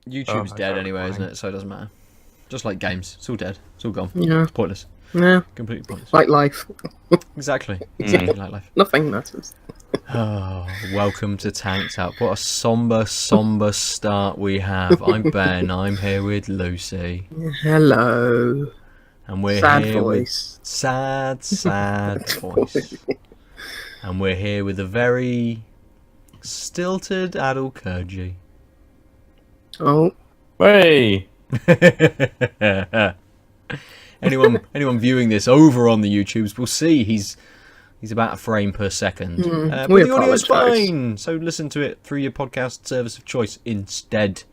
YouTube's dead anyway, isn't it? So it doesn't matter. Just like games, it's all dead. It's all gone. Yeah. It's pointless. Yeah. Completely pointless. Like life. Exactly. Exactly like life. Nothing matters. Oh, welcome to Tanked Up. What a somber start we have. I'm Ben. I'm here with Lucy. Hello. And we're sad here voice. with sad voice. And we're here with a very stilted Aadil Kurji. Oh. Hey. Anyone viewing this over on the YouTubes will see he's about a frame per second. But the audio's fine, so listen to it through your podcast service of choice instead.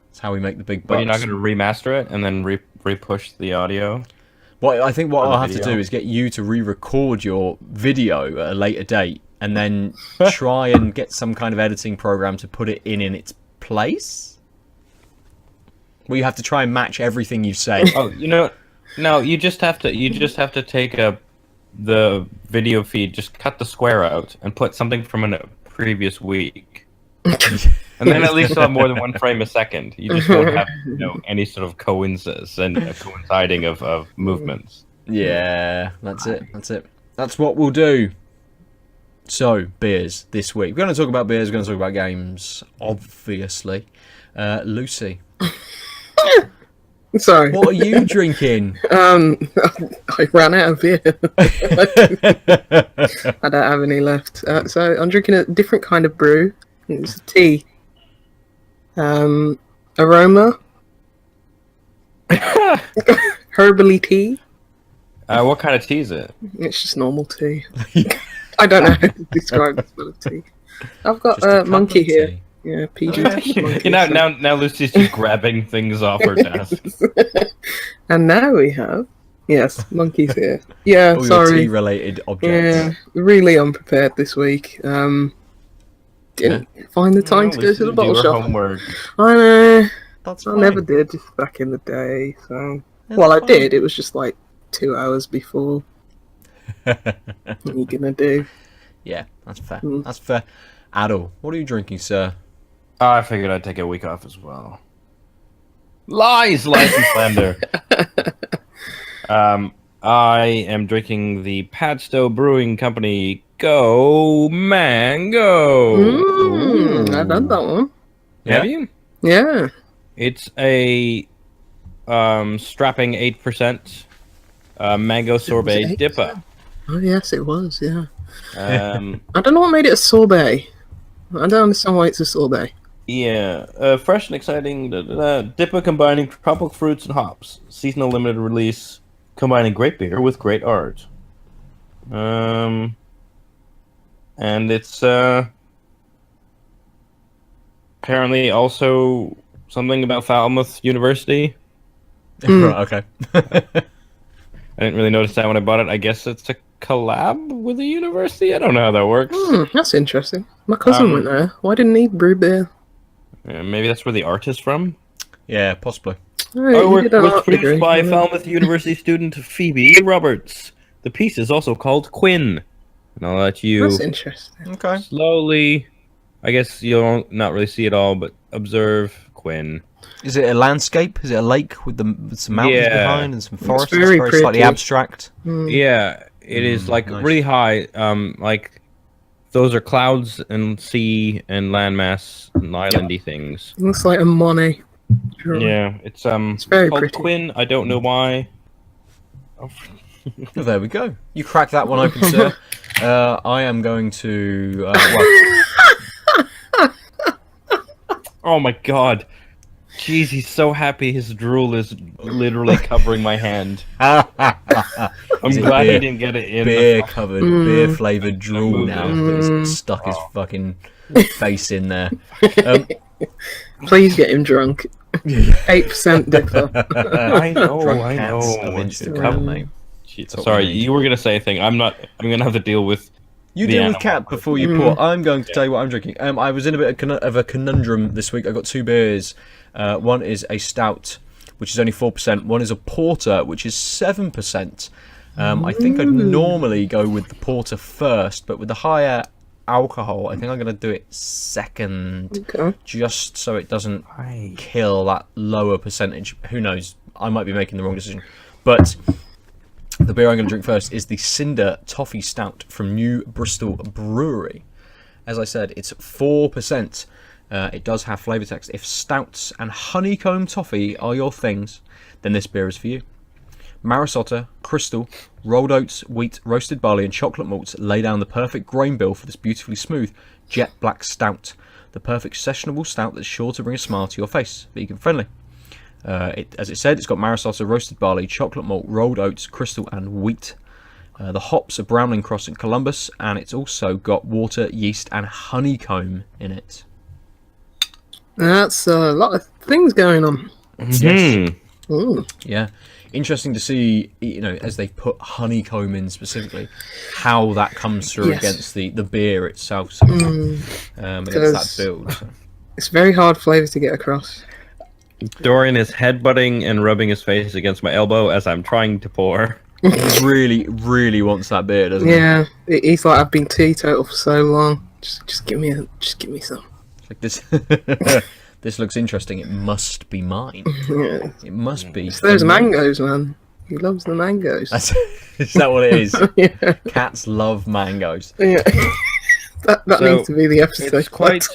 That's how we make the big bucks. But you're not going to remaster it and then re-push the audio? Well, I think what I'll have to do is get you to re-record your video at a later date and then try and get some kind of editing program to put it in its place. Well, you have to try and match everything you say. Oh, no, you just have to take the video feed, just cut the square out and put something from a previous week. And then at least you'll have more than one frame a second. You just won't have any sort of coinciding of movements. Yeah, that's it. That's what we'll do. So, beers this week. We're going to talk about beers, we're going to talk about games, obviously. Lucy. Sorry. What are you drinking? I ran out of beer. I don't have any left. So I'm drinking a different kind of brew. It's a tea. Aroma. Herbally tea. What kind of tea is it? It's just normal tea. I don't know how to describe this sort of tea. I've got a monkey here. Tea. Yeah, PG. Monkey, now Lucy's just grabbing things off her desk. And now we have, monkeys here. Yeah, All sorry. your tea-related objects. Yeah, really unprepared this week. Didn't find the time to go to the bottle shop. Homework. I know. That's I fine. never did back in the day. So, That's I fine. did. It was just like 2 hours before. What are you gonna do? Yeah, that's fair. That's fair. Aadil, what are you drinking, sir? I figured I'd take a week off as well. Lies and slander. I am drinking the Padstow Brewing Company Go Mango. I've done that one. Have you? Yeah. It's a strapping 8% mango sorbet dipper. Oh yes, it was. Yeah. I don't know what made it a sorbet. I don't understand why it's a sorbet. Yeah, fresh and exciting dipper combining tropical fruits and hops. Seasonal limited release, combining great beer with great art. And it's apparently also something about Falmouth University. Right, okay. I didn't really notice that when I bought it. I guess it's a collab with the university? I don't know how that works. That's interesting. My cousin went there. Why didn't he brew beer? Maybe that's where the art is from? Yeah, possibly. Was produced by Falmouth University student Phoebe Roberts. The piece is also called Quinn. And I'll let you That's interesting. Okay. slowly, I guess you'll not really see it all, but observe Quinn. Is it a landscape? Is it a lake with some mountains behind and some forests? very It's very slightly pretty. abstract. Yeah, it is like nice. really high. Like those are clouds and sea and landmass and islandy things. Looks like a Monet. Yeah, it's very called pretty. Quinn. I don't know why. Oh, there we go. You crack that one open, sir. I am going to... Oh my god. Jeez, he's so happy his drool is literally covering my hand. I'm glad he didn't get it in. Beer-covered, beer-flavoured drool now that he's stuck his fucking face in there. Please get him drunk. 8% dipper. I know. Of Instagram, mate. Sorry, you were gonna say a thing. I'm gonna have to deal with. You deal with Cat before you pour. I'm going to tell you what I'm drinking. I was in a bit of a conundrum this week. I got two beers. One is a stout, which is only 4%. One is a porter, which is 7%. I think I'd normally go with the porter first, but with the higher alcohol. I think I'm going to do it second, Okay. just so it doesn't kill that lower percentage. Who knows? I might be making the wrong decision. But the beer I'm going to drink first is the Cinder Toffee Stout from New Bristol Brewery. As I said, it's 4%. It does have flavour text. If stouts and honeycomb toffee are your things, then this beer is for you. Marisotta, crystal, rolled oats, wheat, roasted barley and chocolate malts lay down the perfect grain bill for this beautifully smooth, jet black stout. The perfect sessionable stout that's sure to bring a smile to your face. Vegan friendly. As it said, it's got Marisotta, roasted barley, chocolate malt, rolled oats, crystal and wheat. The hops are Brownling Cross and Columbus, and it's also got water, yeast and honeycomb in it. That's a lot of things going on. Yes. Ooh. Yeah. Interesting to see, as they put honeycomb in specifically, how that comes through against the beer itself. So, against that build. So. It's very hard flavour to get across. Dorian is headbutting and rubbing his face against my elbow as I'm trying to pour. He really, really wants that beer, doesn't he? Yeah, he's like, I've been teetotal for so long. Just give me some. Like this. This looks interesting. It must be mine. Yeah. It must be. It's those mangoes, man. He loves the mangoes. Is that what it is? Yeah. Cats love mangoes. Yeah. that So, needs to be the episode. It's quite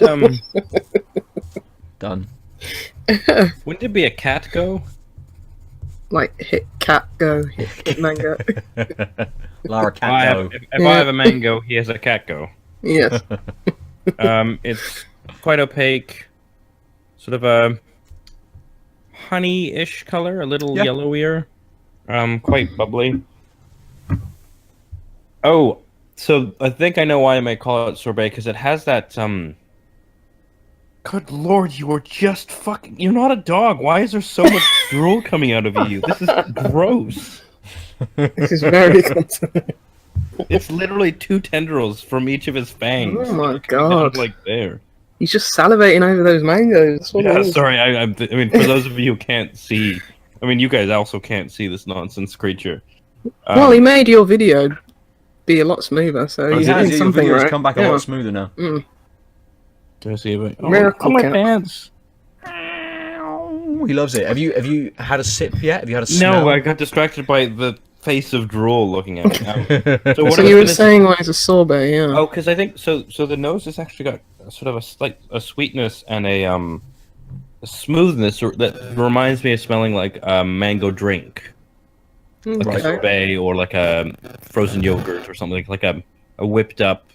Done. Wouldn't it be a cat go? Like hit cat go, hit mango. Lara cat go. If I have a mango, he has a cat go. Yes. It's quite opaque, sort of a honey-ish color, a little yellowier, quite bubbly. Oh, so I think I know why I might call it sorbet, because it has that Good lord, you are just fucking... You're not a dog. Why is there so much drool coming out of you? This is gross. This is very concerning. It's literally 2 tendrils from each of his fangs. Oh my god. Like there. He's just salivating over those mangoes. Yeah, sorry, I mean, for those of you who can't see... I mean, you guys also can't see this nonsense creature. Well, he made your video be a lot smoother, so he's doing something right. Come back a lot smoother now. Do I see it? Miracle my cat. pants. He loves it. Have you had a sip yet? Have you had a smell? No, I got distracted by the face of drool looking at me. So you were saying why it's a sorbet, yeah. Oh, because I think so. So the nose has actually got sort of a sweetness and a smoothness that reminds me of smelling like a mango drink, like a sorbet or like a frozen yogurt or something like a whipped up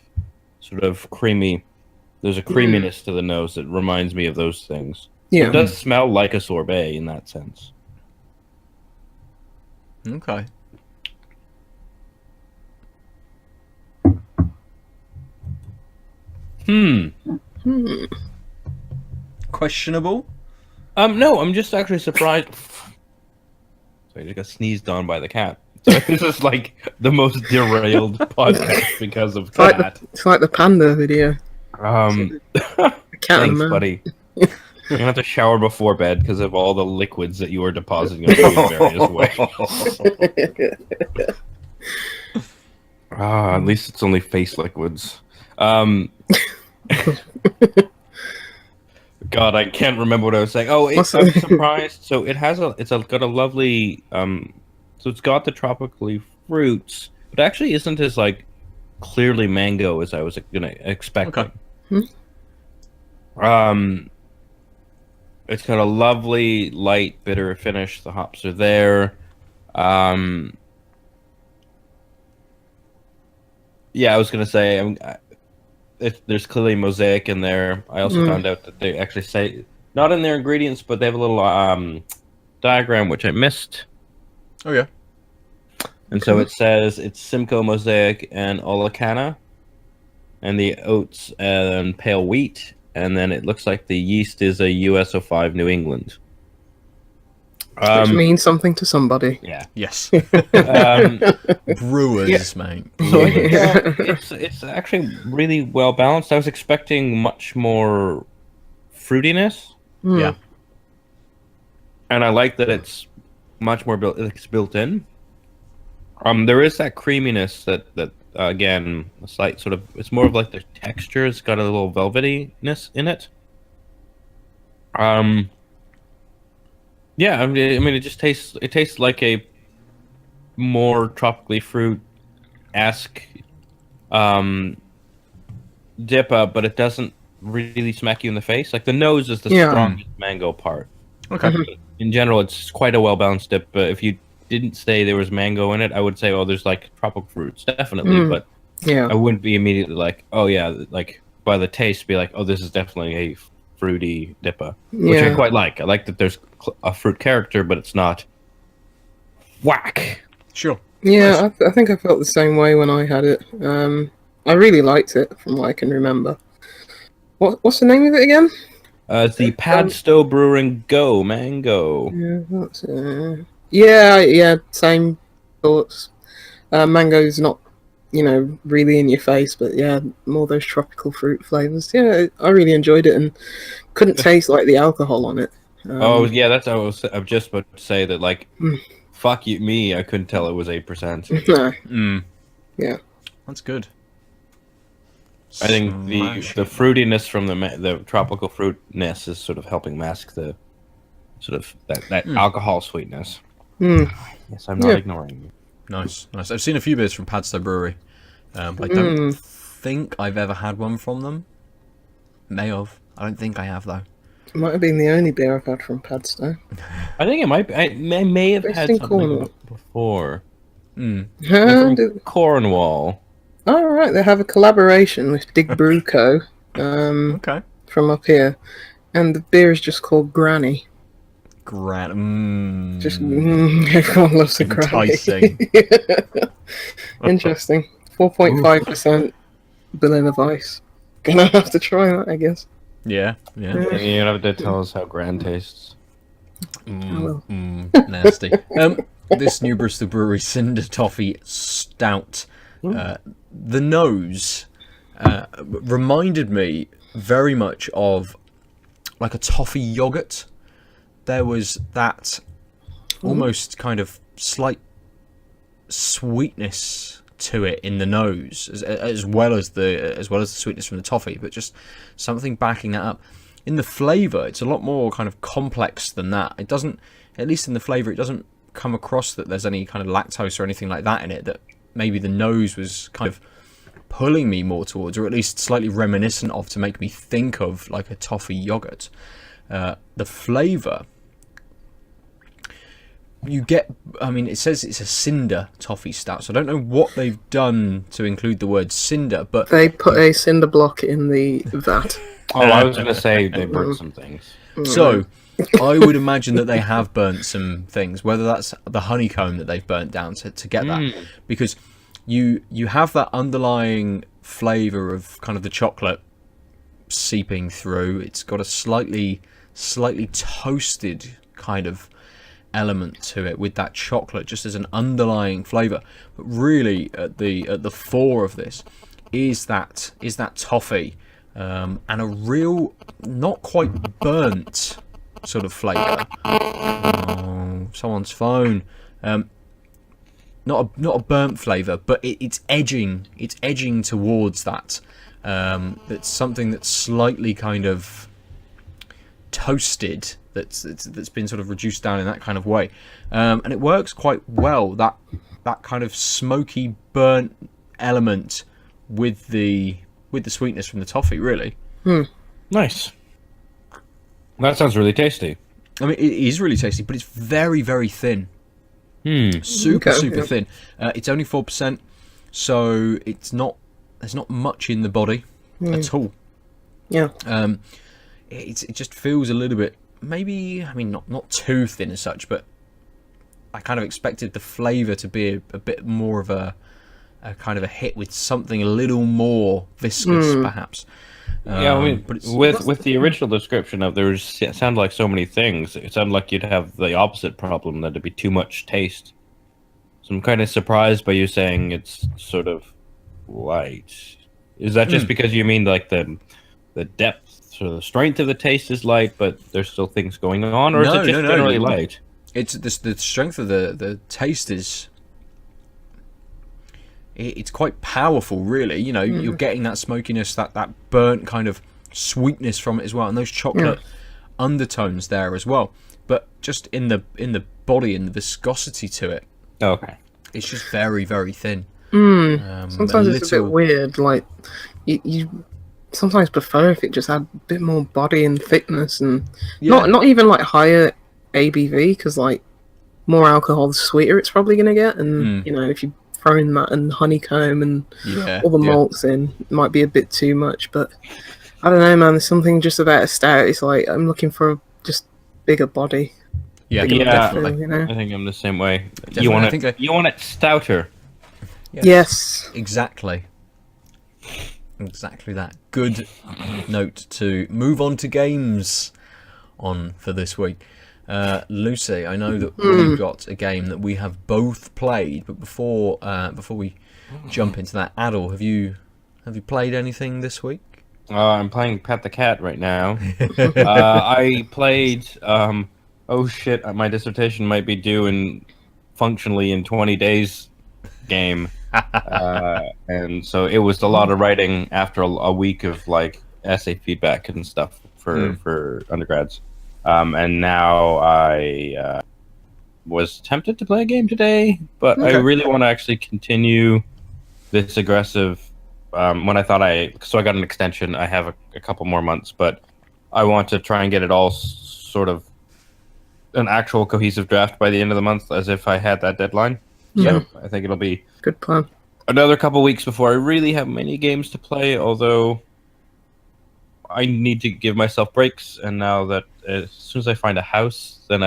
sort of creamy. There's a creaminess to the nose that reminds me of those things. Yeah. It does smell like a sorbet in that sense. Okay. Questionable? No, I'm just actually surprised. Sorry, I just got sneezed on by the cat. So this is like the most derailed podcast because of that. It's like the panda video. Thanks, buddy. You're gonna have to shower before bed because of all the liquids that you are depositing on you in various ways. At least it's only face liquids. God, I can't remember what I was saying. Oh, I'm surprised. So it has got a lovely so it's got the tropically fruits, but actually isn't as like clearly mango as I was gonna expect. Okay. It's got a lovely light bitter finish. The hops are there. Yeah, I was gonna say there's clearly mosaic in there. I also found out that they actually say not in their ingredients, but they have a little diagram which I missed. Oh yeah. And so it says it's Simcoe mosaic and Olacana, and the oats and pale wheat, and then it looks like the yeast is a US05 New England. Which means something to somebody. Yeah. Yes. Brewers, mate. So I think it's actually really well balanced. I was expecting much more fruitiness. Yeah. And I like that it's much more built in. There is that creaminess that again, a slight sort of. It's more of like the texture. It's got a little velvetyness in it. Yeah, I mean, it just tastes. It tastes like a more tropically fruit-esque DIPA, but it doesn't really smack you in the face. Like the nose is the strongest mango part. Okay. In general, it's quite a well-balanced dip. But if you didn't say there was mango in it, I would say, oh, there's like tropical fruits, definitely. But I wouldn't be immediately like, oh yeah, like by the taste, be like, oh, this is definitely a fruity DIPA, which I quite like. I like that there's a fruit character, but it's not whack. Sure. Yeah, nice. I think I felt the same way when I had it. I really liked it, from what I can remember. What's the name of it again? It's the Padstow Brewing Go Mango. Yeah, same thoughts. Mango's not, really in your face, but yeah, more those tropical fruit flavors. Yeah, I really enjoyed it and couldn't taste like the alcohol on it. That's I was just about to say that, like, fuck you, me, I couldn't tell it was 8%. No. Yeah. That's good. I think the fruitiness from the tropical fruitness is sort of helping mask the sort of that alcohol sweetness. Yes, I'm not ignoring you. Nice. I've seen a few beers from Padstow Brewery. I don't think I've ever had one from them. May have. I don't think I have, though. It might have been the only beer I've had from Padstow. I think it might be. I may have had something before. From Cornwall. Oh, right. They have a collaboration with Dig Brew Co. Okay. From up here. And the beer is just called Granny. Just everyone loves a Granny. Interesting. 4.5% Berliner Weiss. Gonna have to try that, I guess. Yeah. You have to tell us how Grand tastes. Nasty. This new Bristol Brewery Cinder Toffee Stout. The nose reminded me very much of like a toffee yogurt. There was that almost kind of slight sweetness to it in the nose, as well as the sweetness from the toffee, but just something backing that up. In the flavour, it's a lot more kind of complex than that. It doesn't, at least in the flavour, it doesn't come across that there's any kind of lactose or anything like that in it that maybe the nose was kind of pulling me more towards, or at least slightly reminiscent of, to make me think of like a toffee yogurt. The flavour, you get, I mean, it says it's a cinder toffee stout, so I don't know what they've done to include the word cinder, but they put a cinder block in the vat. I was going to say they burnt some things. So I would imagine that they have burnt some things, whether that's the honeycomb that they've burnt down to get that, because you have that underlying flavour of kind of the chocolate seeping through. It's got a slightly toasted kind of element to it with that chocolate just as an underlying flavour, but really at the fore of this is that toffee and a real not quite burnt sort of flavour. Oh, someone's phone. Not a burnt flavour, but it's edging towards that. That's something that's slightly kind of toasted, that's been sort of reduced down in that kind of way, and it works quite well, that kind of smoky burnt element with the sweetness from the toffee, really. Nice. That sounds really tasty. I mean, it is really tasty, but it's very, very thin. Super thin. It's only 4%, so there's not much in the body at all. It just feels a little bit, maybe, I mean, not too thin as such, but I kind of expected the flavour to be a bit more of a kind of a hit with something a little more viscous, perhaps. Yeah, I mean, but with the original description of it sounded like so many things. It sounded like you'd have the opposite problem, that it'd be too much taste. So I'm kind of surprised by you saying it's sort of light. Is that just because you mean like the depth or the strength of the taste is light, but there's still things going on, or is it just generally light? It's the strength of the taste is it's quite powerful, really. You know, you're getting that smokiness, that burnt kind of sweetness from it as well, and those chocolate undertones there as well. But just in the body and the viscosity to it, Okay. it's just very, very thin. Sometimes it's a bit weird. Like you sometimes prefer if it just had a bit more body and thickness, and not even like higher ABV, because like more alcohol, the sweeter it's probably gonna get. And you know, if you throw in that and honeycomb and all the malts in, it might be a bit too much. But I don't know, man. There's something just about a stout. It's like I'm looking for a just bigger body. Yeah, definitely. You know? I think I'm the same way. Definitely. You want it stouter. Yes. Exactly that. Good note to move on to games on for this week. Lucy, I know that we've got a game that we have both played, but before we jump into that, Aadil, have you played anything this week? I'm playing Pet the Cat right now. I played. Oh shit! My dissertation might be due functionally in 20 days. Game, and so it was a lot of writing after a week of like essay feedback and stuff for undergrads. And now I was tempted to play a game today, but I really want to actually continue this aggressive. When I thought so I got an extension. I have a couple more months, but I want to try and get it all sort of an actual cohesive draft by the end of the month, as if I had that deadline. So I think it'll be good plan. Another couple weeks before I really have many games to play, although I need to give myself breaks. And now that as soon as I find a house, then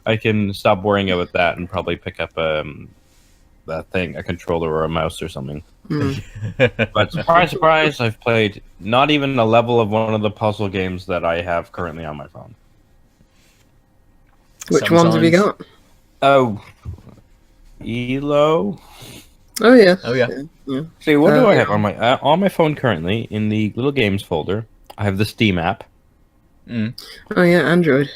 I can stop worrying about that and probably pick up a controller or a mouse or something. But surprise, surprise, I've played not even a level of one of the puzzle games that I have currently on my phone. Which ones have you got? Oh, ELO. Oh yeah. See, what do I have on my phone currently? In the little games folder, I have the Steam app. Oh yeah, Android.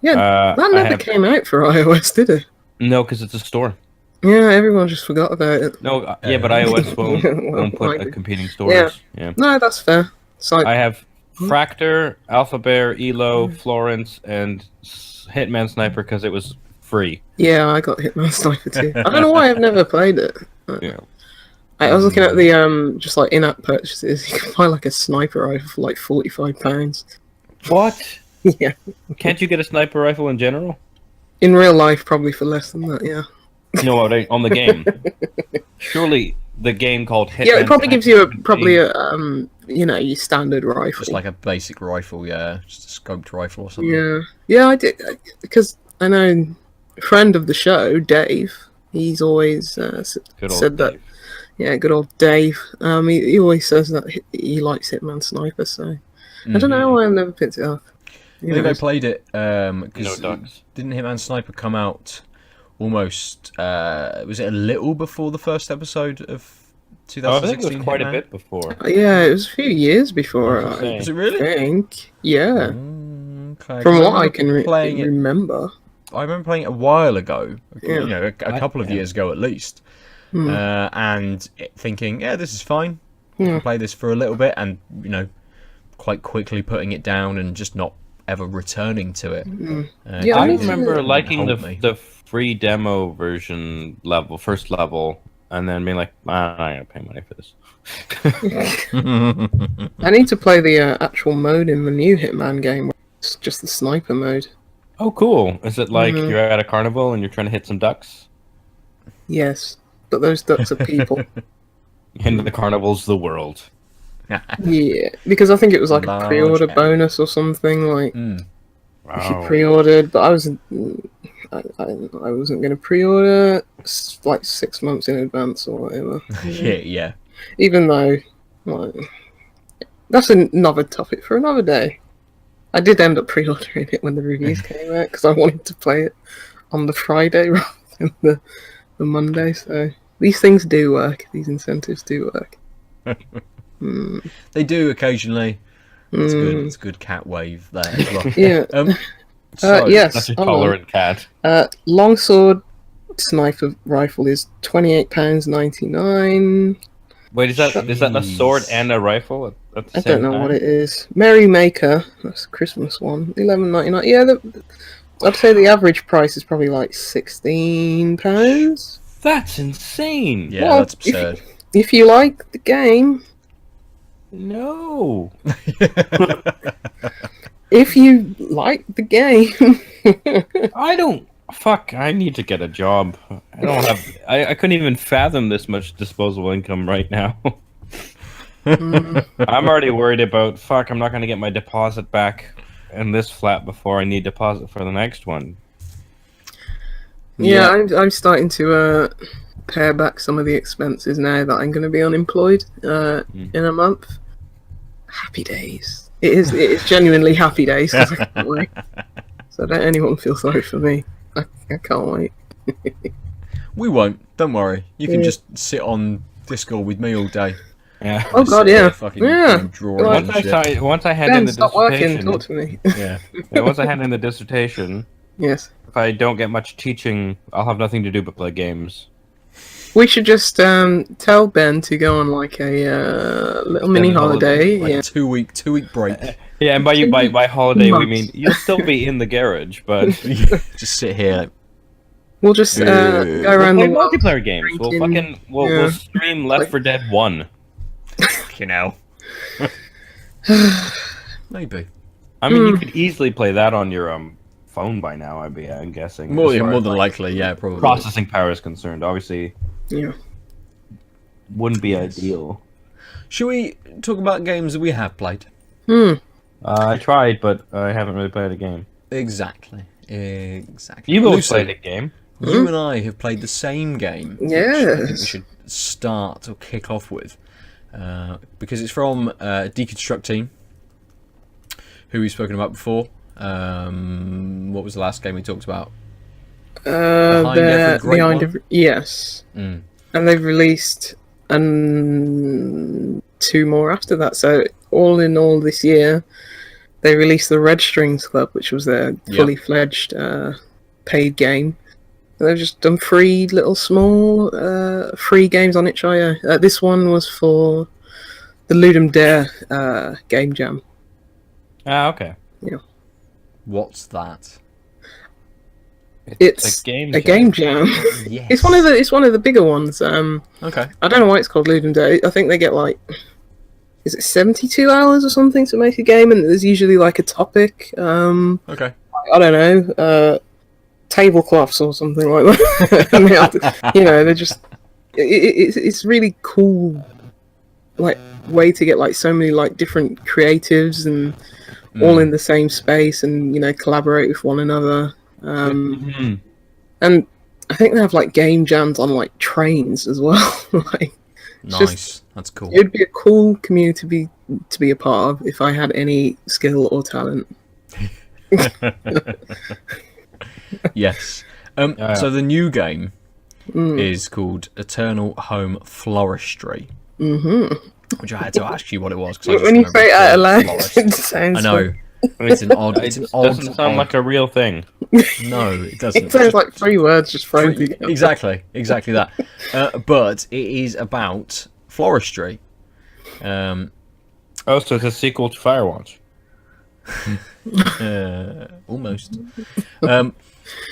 Yeah, that never came out for iOS, did it? No, because it's a store. Yeah, everyone just forgot about it. No, but iOS won't put a competing stores. Yeah. No, that's fair. Like... I have Fractor, Alpha Bear, ELO, Florence, and Hitman Sniper because it was free. Yeah, I got Hitman Sniper too. I don't know why I've never played it. Yeah. I was looking at the just like in-app purchases. You can buy like a sniper rifle for like £45. What? Yeah. Can't you get a sniper rifle in general? In real life, probably for less than that. Yeah. No, on the game. Surely the game called Hitman. Yeah, it probably gives you your standard rifle. Just like a basic rifle, just a scoped rifle or something. Yeah, I did because I know a friend of the show, Dave. He's always said that. Yeah, good old Dave. He always says that he likes Hitman Sniper. So I don't know why I've never picked it up. I think I played it because didn't Hitman Sniper come out almost? Was it a little before the first episode of 2016? I think it was quite a bit before. Yeah, it was a few years before. Was it really? I think. Yeah. Okay. From what I can remember. I remember playing it a while ago. A couple of years ago at least. And thinking, this is fine. I can play this for a little bit, and quite quickly putting it down and just not ever returning to it. I remember liking the free demo version first level, and then being like, I'm not gonna pay money for this. I need to play the actual mode in the new Hitman game, where it's just the sniper mode. Oh, cool! Is it like you're at a carnival and you're trying to hit some ducks? Yes, but those ducks are people. And the carnival's the world. Yeah, because I think it was like a pre-order bonus or something. Like if you pre-ordered, but I wasn't going to pre-order like 6 months in advance or whatever. Yeah. Even though, that's another topic for another day. I did end up pre-ordering it when the reviews came out because I wanted to play it on the Friday rather than the Monday. So these things do work. These incentives do work. They do occasionally. It's good. It's a good cat wave there as well. Yeah. Yes. Such a tolerant cat. Longsword sniper rifle is £28.99. Wait, is that a sword and a rifle at the I same don't know time? what it is. Merry Maker, that's a Christmas one, £11.99. Yeah, I'd say the average price is probably like £16. That's insane. Yeah, Well, that's absurd. If you like the game, No. if you like the game, I don't. Fuck, I need to get a job. I don't have. I couldn't even fathom this much disposable income right now. I'm already worried about. Fuck, I'm not going to get my deposit back in this flat before I need deposit for the next one. yeah, I'm starting to pare back some of the expenses now that I'm going to be unemployed in a month. Happy days. It is genuinely happy days because I can't wait. So don't anyone feel sorry for me. I can't wait. We won't. Don't worry. You can just sit on Discord with me all day. Yeah. Oh Just god, sit there yeah. fucking Yeah. drawing Like, and shit. Once I hand Ben, in the stop working. dissertation. Talk to me. Yeah. Once I hand in the dissertation, Yes. if I don't get much teaching, I'll have nothing to do but play games. We should just tell Ben to go on like a little mini holiday. Like Yeah. a two-week break. Yeah, and by holiday we mean you'll still be in the garage, but Just sit here. We'll just go around we'll the play world. multiplayer games. We'll drinking, fucking we'll stream Left 4 Dead 1. You know. Maybe. I mean, you could easily play that on your phone by now. I'm guessing. More as far than as, likely, yeah, probably. processing power is concerned. Obviously, Yeah. wouldn't be ideal. Should we talk about games that we have played? I tried, but I haven't really played a game. Exactly. You both Lucy, played a game. You and I have played the same game. Which I think we Yes. should start or kick off with. Because it's from Deconstructeam, who we've spoken about before. What was the last game we talked about? Yes. Mm. And they've released two more after that. So all in all, this year they released the Red Strings Club, which was their fully fledged paid game. And they've just done three little small free games on itch.io. This one was for the Ludum Dare game jam. Ah, okay. Yeah. What's that? It's a game jam. Yes. It's one of the bigger ones. Okay. I don't know why it's called Ludum Dare. I think they get like, is it 72 hours or something to make a game, and there's usually like a topic. Okay. I don't know, tablecloths or something like that. And they have to, they're just. It's really cool, like way to get like so many like different creatives and all in the same space and collaborate with one another. And I think they have like game jams on like trains as well. Like, Nice. That's cool. It'd be a cool community to be a part of if I had any skill or talent. Yes. So the new game is called Eternal Home Floristry. Which I had to ask you what it was. When you say it out loud, it sounds. I know. It's an odd. It's an odd. Doesn't sound like a real thing. No, it doesn't. It sounds like three words just thrown together. Exactly that. But it is about floristry. Oh, so it's a sequel to Firewatch. Almost.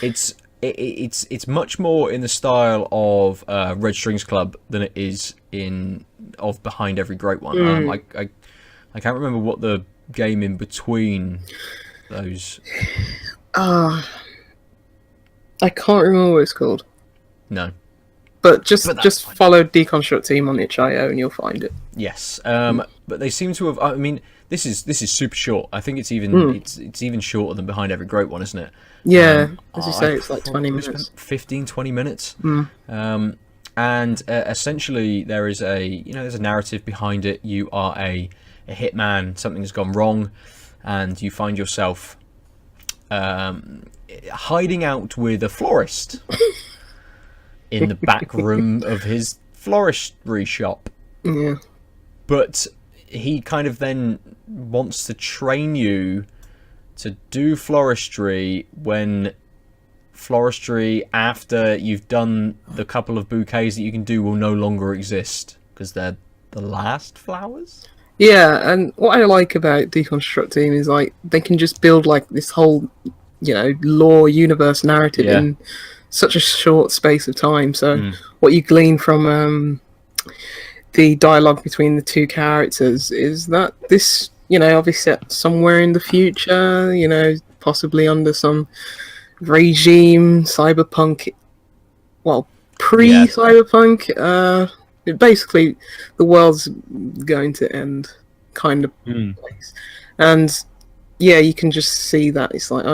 It's much more in the style of Red Strings Club than it is of Behind Every Great One. I can't remember what the game in between those. I can't remember what it's called. No. But just fine. follow Deconstructeam on itch.io and you'll find it. Yes. But they seem to have. I mean, this is super short. I think it's even it's even shorter than Behind Every Great One, isn't it? Yeah, as you say, it's like 20 minutes. 15, 20 minutes. And essentially, there is there's a narrative behind it. You are a hitman. Something has gone wrong, and you find yourself hiding out with a florist in the back room of his floristry shop. Yeah. But he kind of then wants to train you to do floristry when floristry after you've done the couple of bouquets that you can do will no longer exist because they're the last flowers. Yeah, and what I like about Deconstructeam is like they can just build like this whole, lore universe narrative in such a short space of time. So what you glean from the dialogue between the two characters is that this, obviously set somewhere in the future, possibly under some regime, cyberpunk, well, pre-cyberpunk. Basically, the world's going to end, kind of place, and you can just see that it's like,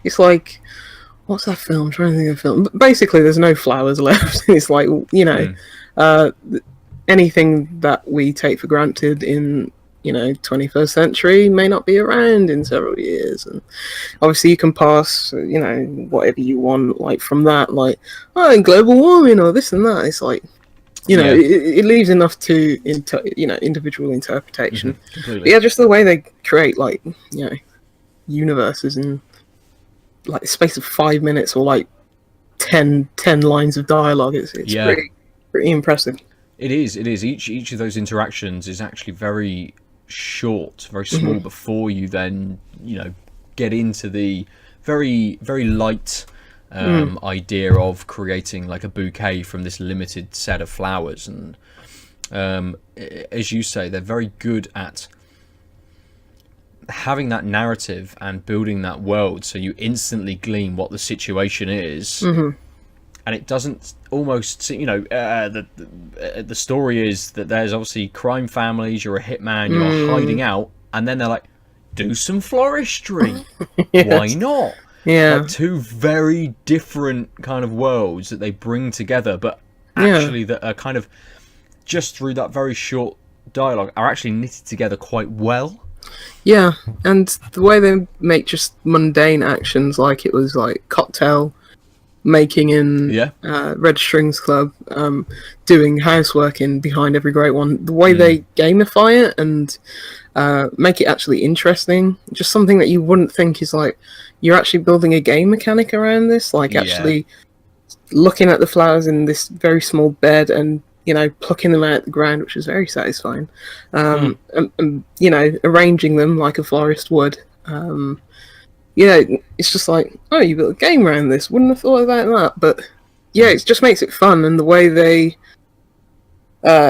it's like, what's that film? I'm trying to think of a film. But basically, there's no flowers left. It's like, anything that we take for granted in 21st century may not be around in several years, and obviously you can pass whatever you want like from that, like global warming or this and that. It's like it leaves enough to individual interpretation. But just the way they create like universes in like the space of 5 minutes or like 10 lines of dialogue, it's pretty impressive. It is each of those interactions is actually very short, very small, before you then get into the very light idea of creating like a bouquet from this limited set of flowers. And as you say, they're very good at having that narrative and building that world, so you instantly glean what the situation is. And it doesn't almost, the story is that there's obviously crime families, you're a hitman, you're hiding out, and then they're like, do some floristry. Why not? Yeah. Like two very different kind of worlds that they bring together, but actually that are kind of, just through that very short dialogue, are actually knitted together quite well. Yeah, and the way they make just mundane actions, like it was like cocktail making in Red Strings Club, doing housework in Behind Every Great One, the way they gamify it and make it actually interesting, just something that you wouldn't think is like, you're actually building a game mechanic around this, like actually looking at the flowers in this very small bed and plucking them out of the ground, which is very satisfying, and arranging them like a florist would. It's just like, you built a game around this. Wouldn't have thought about that. But it just makes it fun. And the way they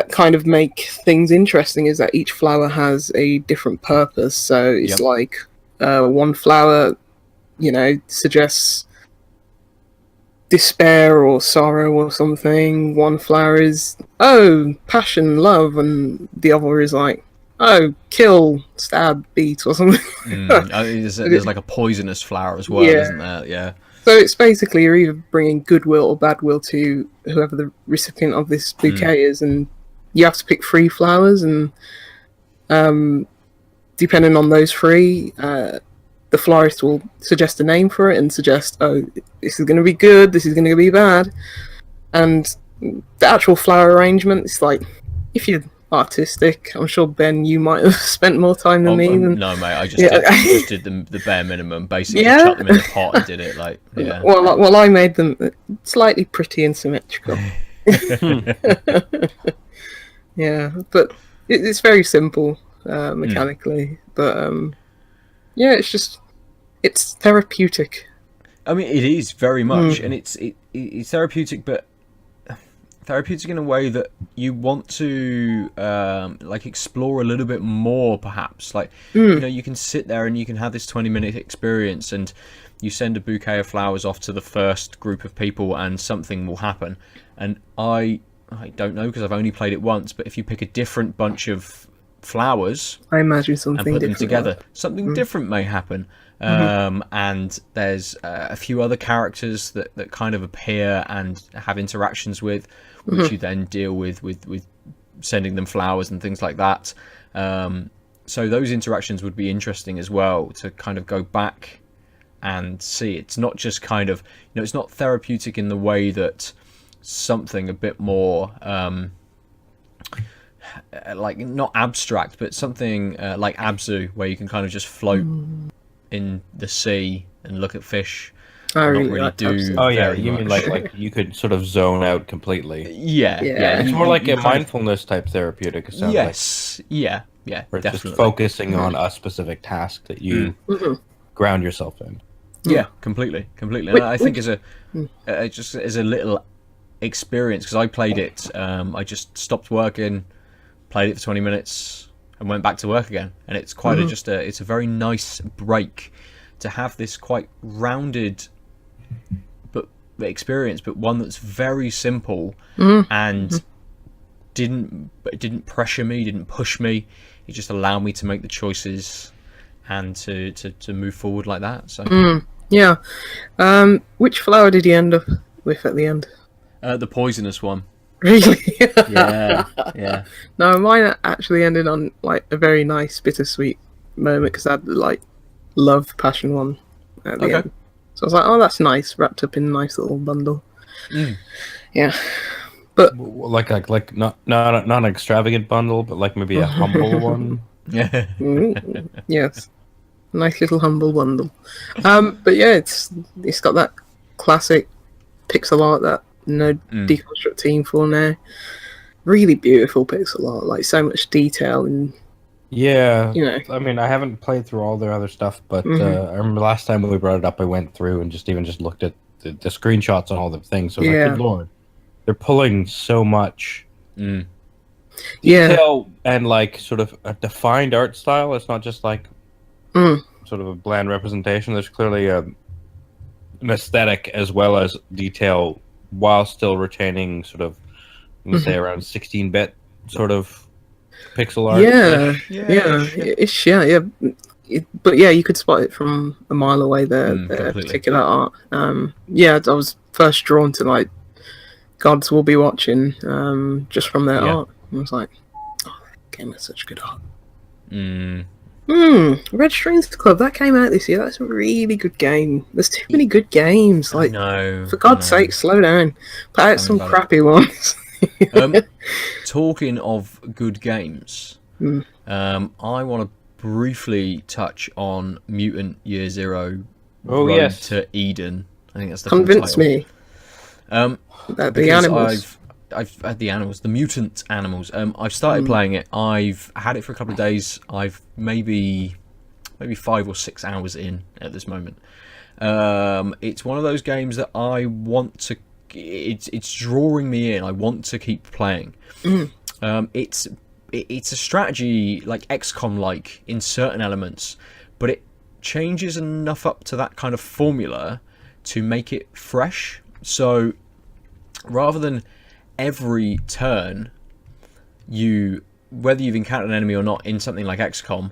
kind of make things interesting is that each flower has a different purpose. So it's like one flower, suggests despair or sorrow or something. One flower is, passion, love. And the other is like, kill, stab, beat, or something. There's like a poisonous flower as well, isn't there? Yeah. So it's basically you're either bringing goodwill or badwill to whoever the recipient of this bouquet is, and you have to pick 3 flowers, and depending on those 3, the florist will suggest a name for it and suggest, this is going to be good, this is going to be bad. And the actual flower arrangement is like, if you're artistic, I'm sure, Ben, you might have spent more time than me. No, mate, I just did the bare minimum, basically. Chucked them in the pot and did it. Well, I made them slightly pretty and symmetrical. But it's very simple mechanically, but it's therapeutic. I mean, it is very much, and it's therapeutic, but therapeutic in a way that you want to explore a little bit more, perhaps. Like, you can sit there and you can have this 20-minute experience, and you send a bouquet of flowers off to the first group of people, and something will happen. And I don't know, because I've only played it once, but if you pick a different bunch of flowers, I imagine something and put them different together, something different may happen. And there's a few other characters that kind of appear and have interactions with, which you then deal with sending them flowers and things like that. So those interactions would be interesting as well, to kind of go back and see. It's not just kind of, it's not therapeutic in the way that something a bit more like, not abstract, but something like Abzu, where you can kind of just float in the sea and look at fish. I Not really really like do. Padstow. Oh yeah, very you mean much. like you could sort of zone out completely. Yeah, Yeah. yeah. It's you- more you- like you a kind of- mindfulness type therapeutic. It sounds like. Yes, yeah, Where it's definitely. just focusing on a specific task that you Mhm. ground yourself in. Yeah, completely. And Which- I think which- just as a little experience, because I played it, I just stopped working, played it for 20 minutes, and went back to work again. And it's quite it's a very nice break to have this quite rounded but experience, but one that's very simple and didn't pressure me, didn't push me. It just allowed me to make the choices and to move forward like that. So Yeah. Which flower did you end up with at the end? the poisonous one. Really? Yeah. No, mine actually ended on like a very nice bittersweet moment because I had like love passion one at the Okay. end. So I was like, oh, that's nice, wrapped up in a nice little bundle. Yeah. Like not an extravagant bundle, but like maybe a humble one. Yeah. Yes. Nice little humble bundle. But yeah, it's got that classic pixel art that Deconstructeam for now. Really beautiful pixel art, like so much detail and Yeah, you know. I mean, I haven't played through all their other stuff, but I remember last time when we brought it up, I went through and just looked at the screenshots and all the things. So I was like, good lord, they're pulling so much detail and like sort of a defined art style. It's not just like sort of a bland representation. There's clearly an aesthetic as well as detail, while still retaining sort of, I'm gonna say around 16-bit sort of pixel art. But yeah, you could spot it from a mile away there, particular art. I was first drawn to like Gods Will Be Watching, just from their art. I was like, oh, that game is such good art. Red Strings Club, that came out this year. That's a really good game. There's too many good games. Like, for God's sake, slow down. Put out some crappy ones. Talking of good games, I want to briefly touch on Mutant Year Zero. Road to Eden. I think that's the Convince full me. That the animals. I've had the animals, the mutant animals. I've started playing it. I've had it for a couple of days. I've maybe 5 or 6 hours in at this moment. It's one of those games that I want to. It's drawing me in. I want to keep playing. It's a strategy like XCOM like in certain elements, but it changes enough up to that kind of formula to make it fresh. So rather than every turn, whether you've encountered an enemy or not in something like XCOM,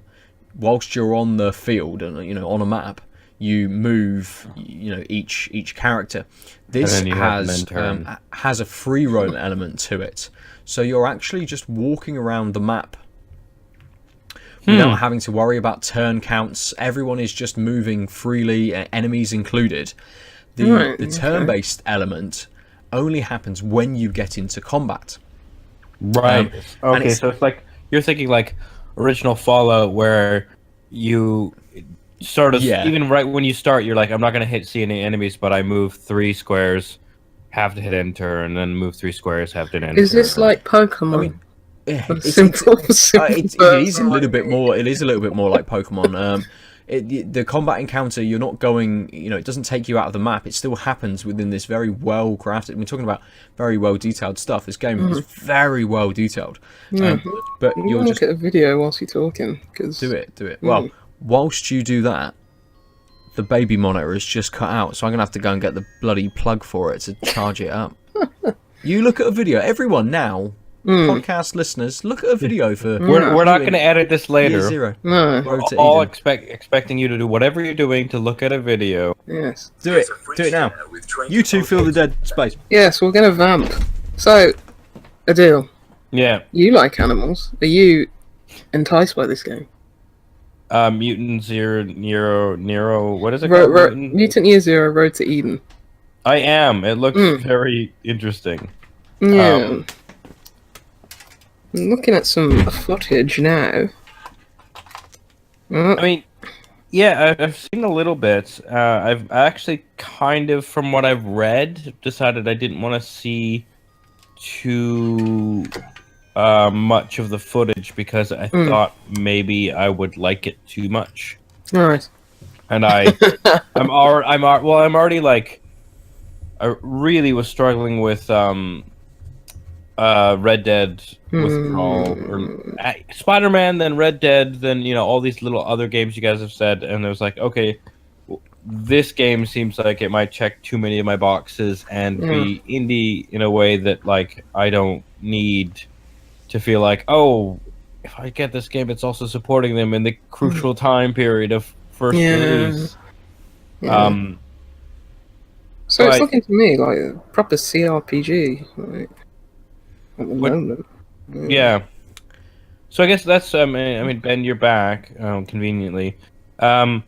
whilst you're on the field and on a map, you move each character. This has a free roam element to it, so you're actually just walking around the map without having to worry about turn counts. Everyone is just moving freely, enemies included. The turn-based element only happens when you get into combat. Right. Okay, so it's like you're thinking like original Fallout, where you sort of even right when you start, you're like, I'm not going to see any enemies, but I move 3 squares, have to hit enter, and then move 3 squares, have to hit enter. Is this like Pokemon? I mean, it is a little bit more. It is a little bit more like Pokemon. The combat encounter, you're not going. It doesn't take you out of the map. It still happens within this very well crafted. We're talking about very well detailed stuff. This game is very well detailed. But you'll just look at a video whilst you're talking. Cause... Do it. Well, whilst you do that, the baby monitor is just cut out, so I'm gonna have to go and get the bloody plug for it to charge it up. You look at a video, everyone now. Podcast listeners, look at a video for. We're not going to edit this later. Zero. No. We're all expecting you to do whatever you're doing to look at a video. Yes. Do it now. You two fill the dead space. Yes, we're going to vamp. So, Aadil. Yeah. You like animals. Are you enticed by this game? Mutant Zero. What is it called? Mutant Year Zero, Road to Eden. I am. It looks very interesting. Yeah. I'm looking at some footage now. I mean, Yeah, I've seen a little bit. I've actually kind of, from what I've read, decided I didn't want to see too much of the footage because I thought maybe I would like it too much. All right. And I'm already like, I really was struggling with Red Dead Withdrawal, or Spider-Man, then Red Dead, then all these little other games you guys have said, and it was like, okay, this game seems like it might check too many of my boxes and be indie in a way that like I don't need to feel like, oh, if I get this game, it's also supporting them in the crucial time period of first release. Yeah. So it's looking to me like a proper CRPG, like, at the moment. Yeah. So I guess that's I mean, Ben, you're back conveniently. So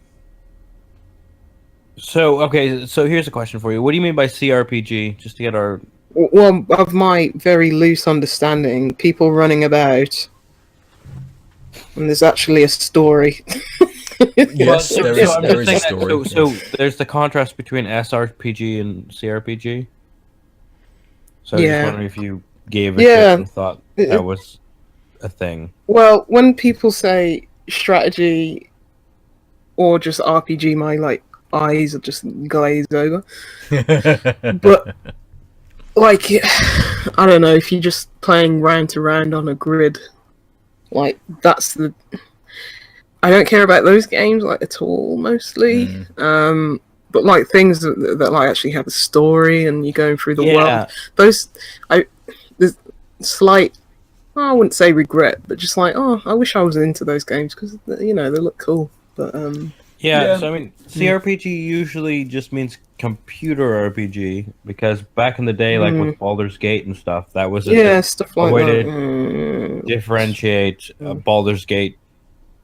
here's a question for you. What do you mean by CRPG? Just to get our... Well, of my very loose understanding, people running about, and there's actually a story. Yes, there is a story. So there's the contrast between SRPG and CRPG. So I was just wondering if you gave a shit and thought that was a thing. Well, when people say strategy or just RPG, my eyes are just glazed over. But like, I don't know, if you're just playing round to round on a grid, like that's the... I don't care about those games like at all, mostly. But like things that like actually have a story and you're going through the world, there's slight, I wouldn't say regret, but just like, oh, I wish I was into those games because they look cool. But so I mean, CRPG usually just means computer RPG, because back in the day, like with Baldur's Gate and stuff, that was stuff like a way that. to differentiate Baldur's Gate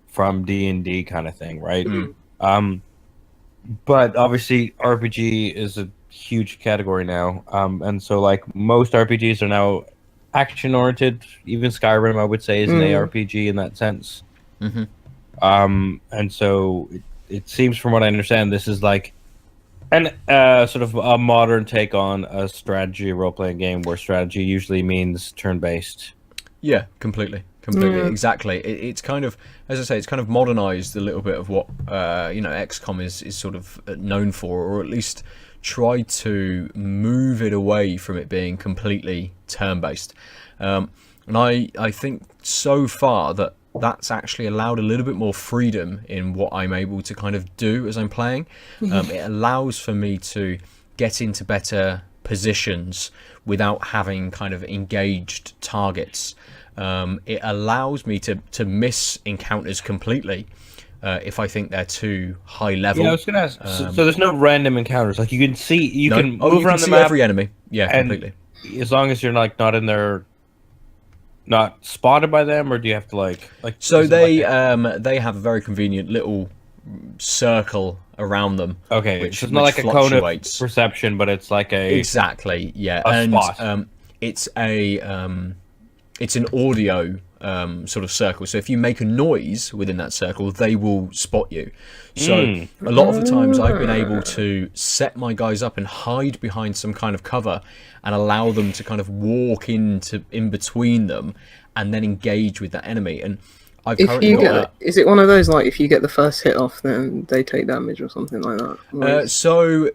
from D&D kind of thing, right? But obviously RPG is a huge category now, and so like most RPGs are now action oriented. Even Skyrim, I would say, is an ARPG in that sense. And so it seems, from what I understand, this is like an sort of a modern take on a strategy role-playing game, where strategy usually means turn-based. Yeah, completely, exactly. It's kind of, as I say, it's kind of modernized a little bit of what XCOM is sort of known for, or at least tried to move it away from it being completely turn-based. And I think so far that's actually allowed a little bit more freedom in what I'm able to kind of do as I'm playing. It allows for me to get into better positions without having kind of engaged targets. It allows me to miss encounters completely if I think they're too high level. Yeah, I was gonna ask. So there's no random encounters. Like you can see, you can move around the map, every enemy. Yeah, completely. As long as you're like not in there, not spotted by them, or do you have to like? So they have a very convenient little circle around them. Okay, which it's not like a cone of perception, but it's like a spot. It's an audio sort of circle. So if you make a noise within that circle, they will spot you. So a lot of the times I've been able to set my guys up and hide behind some kind of cover and allow them to kind of walk in between them and then engage with that enemy. And I've currently got is it one of those, like, if you get the first hit off, then they take damage or something like that? So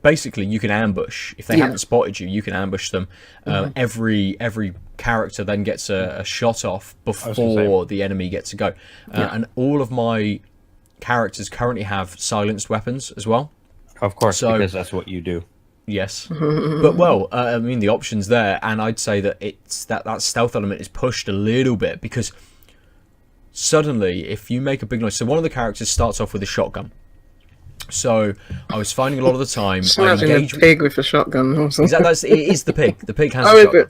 basically you can ambush. If they haven't spotted you, you can ambush them. Every character then gets a shot off before the enemy gets to go. And all of my characters currently have silenced weapons as well. Of course, because that's what you do. Yes. But I mean, the option's there, and I'd say that it's that stealth element is pushed a little bit, because suddenly if you make a big noise, so one of the characters starts off with a shotgun. So I was finding a lot of the time I engage a pig with a shotgun or something. Exactly, it is the pig. The pig has a shotgun.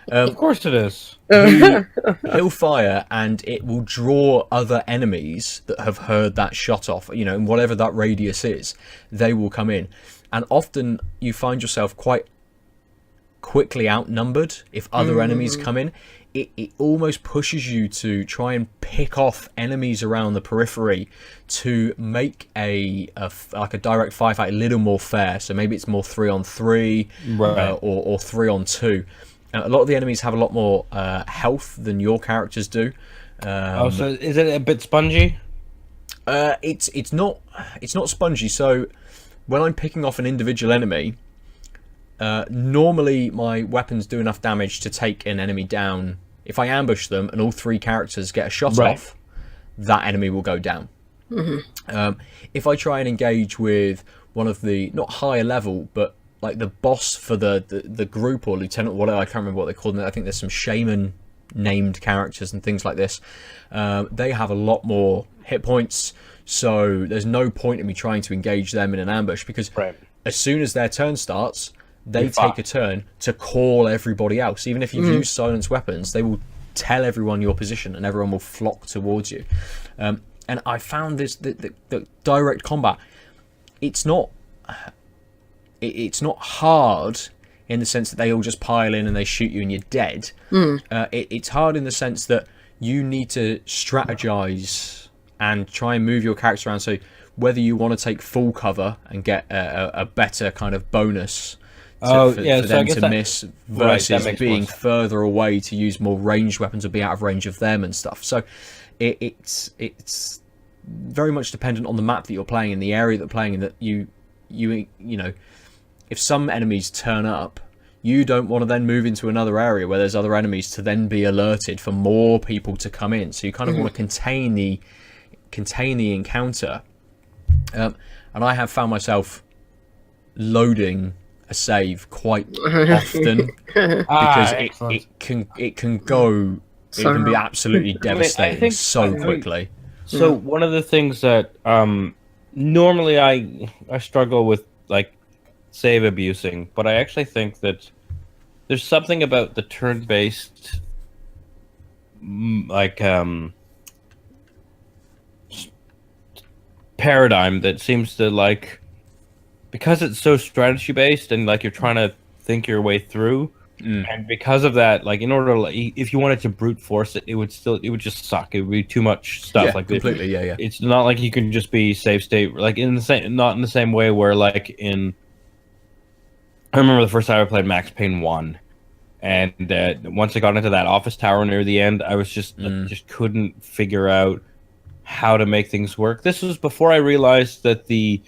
Of course it is. He'll fire, and it will draw other enemies that have heard that shot off. And whatever that radius is, they will come in. And often you find yourself quite quickly outnumbered if other enemies come in. it almost pushes you to try and pick off enemies around the periphery to make like a direct firefight a little more fair. So maybe it's more 3-on-3, Right. or 3-on-2. A lot of the enemies have a lot more health than your characters do. So is it a bit spongy? It's not spongy. So when I'm picking off an individual enemy, normally my weapons do enough damage to take an enemy down. If I ambush them and all 3 characters get a shot off, that enemy will go down. If I try and engage with one of the, not higher level, but like the boss for the group or lieutenant, whatever, I can't remember what they're called. I think there's some shaman named characters and things like this. They have a lot more hit points, so there's no point in me trying to engage them in an ambush, because as soon as their turn starts, they take a turn to call everybody else. Even if you've used silence weapons, they will tell everyone your position and everyone will flock towards you. And I found this the direct combat, it's not hard in the sense that they all just pile in and they shoot you and you're dead. It's hard in the sense that you need to strategize and try and move your character around. So whether you want to take full cover and get a better kind of bonus for them to miss, versus being further away to use more ranged weapons or be out of range of them and stuff. So it's very much dependent on the map that you're playing and the area that you're playing in, that you know, if some enemies turn up, you don't want to then move into another area where there's other enemies to then be alerted for more people to come in. So you kind of want to contain the encounter. And I have found myself loading a save quite often because it can be absolutely devastating quickly. So one of the things that normally I struggle with, like, save abusing, but I actually think that there's something about the turn-based paradigm that seems to, like, because it's so strategy based and like you're trying to think your way through, and because of that, like, in order to, if you wanted to brute force it, it would just suck. It would be too much stuff. Completely. It's not like you can just be save state, like, not in the same way where, like, I remember the first time I played Max Payne 1, and once I got into that office tower near the end, I was just couldn't figure out how to make things work. This was before I realized that the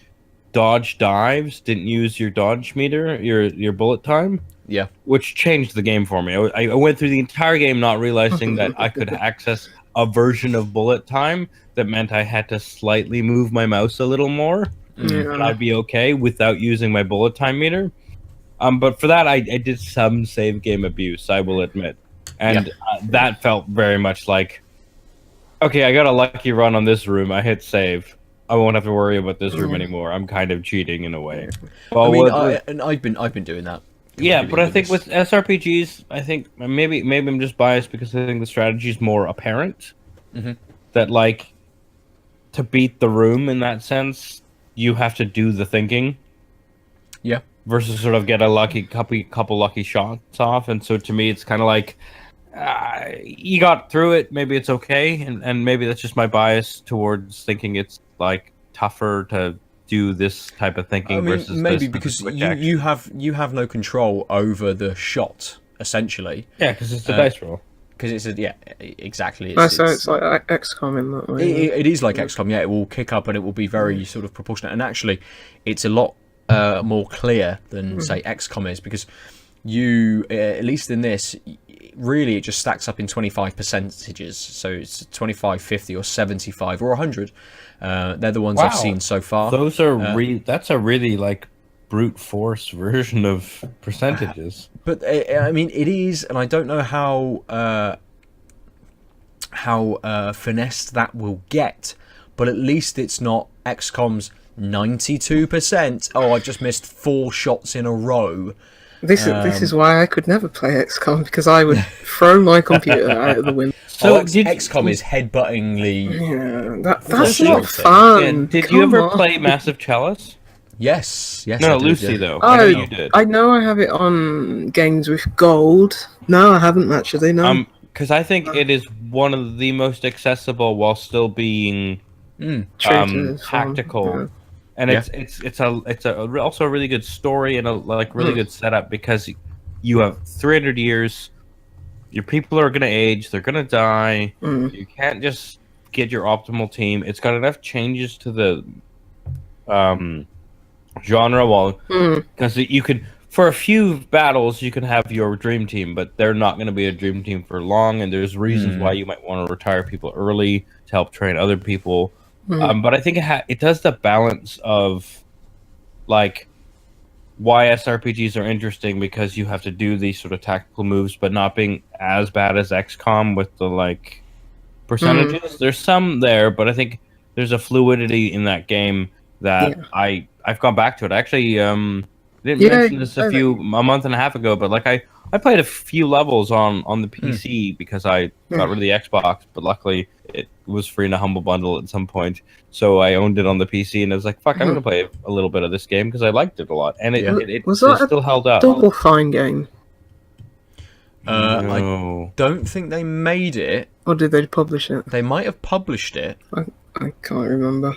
dodge dives didn't use your dodge meter, your bullet time. Yeah. Which changed the game for me. I went through the entire game not realizing that I could access a version of bullet time that meant I had to slightly move my mouse a little more, and I'd be okay without using my bullet time meter. But for that, I did some save game abuse, I will admit. And that felt very much like, okay, I got a lucky run on this room. I hit save. I won't have to worry about this room anymore. I'm kind of cheating in a way. Well, I've been doing that. Yeah, but I think with SRPGs, I think maybe I'm just biased because I think the strategy is more apparent. That, like, to beat the room in that sense, you have to do the thinking. Yeah. Versus sort of get a couple lucky shots off, and so to me, it's kind of like you got through it. Maybe it's okay, and maybe that's just my bias towards thinking it's, like, tougher to do this type of thinking. I mean, versus maybe because you have no control over the shot, essentially. Yeah, because it's a dice roll. Because exactly. So it's like XCOM in that way. It is like XCOM. Yeah, it will kick up and it will be very sort of proportionate. And actually, it's a lot more clear than say XCOM is, because you, at least in this, really it just stacks up in 25 percentages. So it's 25, 50, or 75, or 100. They're the ones I've seen so far. Those are that's a really, like, brute force version of percentages. But I mean, it is, and I don't know how finessed that will get. But at least it's not XCOM's 92%. Oh, I just missed 4 shots in a row. This is why I could never play XCOM, because I would throw my computer out of the window. So XCOM is headbuttingly. Yeah, that's not fun. Yeah, did you ever play Massive Chalice? Yes. No, Lucy, though. Oh, you did. I know I have it on Games with Gold. No, I haven't actually. No. because I think it is one of the most accessible while still being tactical, and also a really good story and a really good setup, because you have 300 years. Your people are gonna age. They're gonna die. You can't just get your optimal team. It's got enough changes to the genre, because you could, for a few battles, you can have your dream team, but they're not going to be a dream team for long, and there's reasons why you might want to retire people early to help train other people. But I think it does the balance of, like, why SRPGs are interesting, because you have to do these sort of tactical moves, but not being as bad as XCOM with the, like, percentages. There's some there, but I think there's a fluidity in that game that I've gone back to it. Actually, didn't mention this a month and a half ago, but like I played a few levels on the PC because I got rid of the Xbox, but luckily it was free in a Humble Bundle at some point, so I owned it on the PC, and I was like, "Fuck, I'm gonna play a little bit of this game," because I liked it a lot, and it still held up. Double Fine game. No. I don't think they made it. Or did they publish it? They might have published it. I can't remember.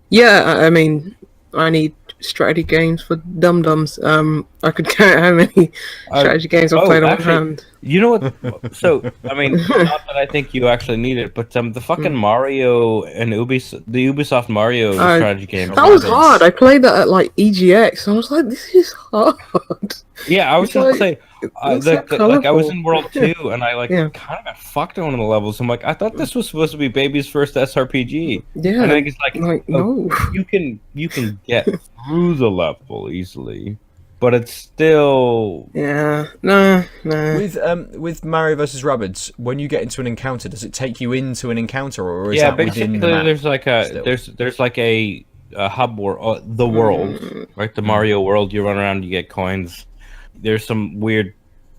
Yeah, I mean, I need strategy games for dum-dums. I could count how many strategy games I've played on hand. You know what? So, I mean, not that I think you actually need it, but the fucking Mario and the Ubisoft Mario strategy game. That was hard. I played that at, like, EGX, and I was like, this is hard. Yeah, I was going to say, I was in World 2, and I kind of got fucked on one of the levels. I'm like, I thought this was supposed to be baby's first SRPG. Yeah, and I think it's like no, you can get through the level easily, but it's still no. With Mario vs. Rabbids, when you get into an encounter, does it take you into an encounter, or is that within the map? There's like there's like a hub or the world, right? The Mario world. You run around, you get coins. There's some weird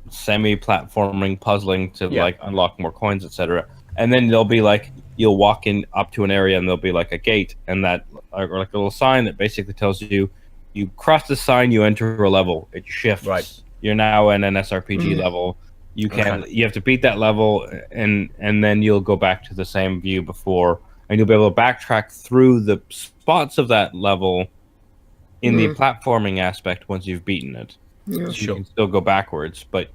semi-platforming puzzling to like unlock more coins, etc. And then there'll be like, you'll walk in up to an area and there'll be like a gate, and that, or like a little sign that basically tells you cross the sign, you enter a level. It shifts. Right. You're now in an SRPG level. You have to beat that level, and then you'll go back to the same view before, and you'll be able to backtrack through the spots of that level in the platforming aspect once you've beaten it. Yeah, so you can still go backwards, but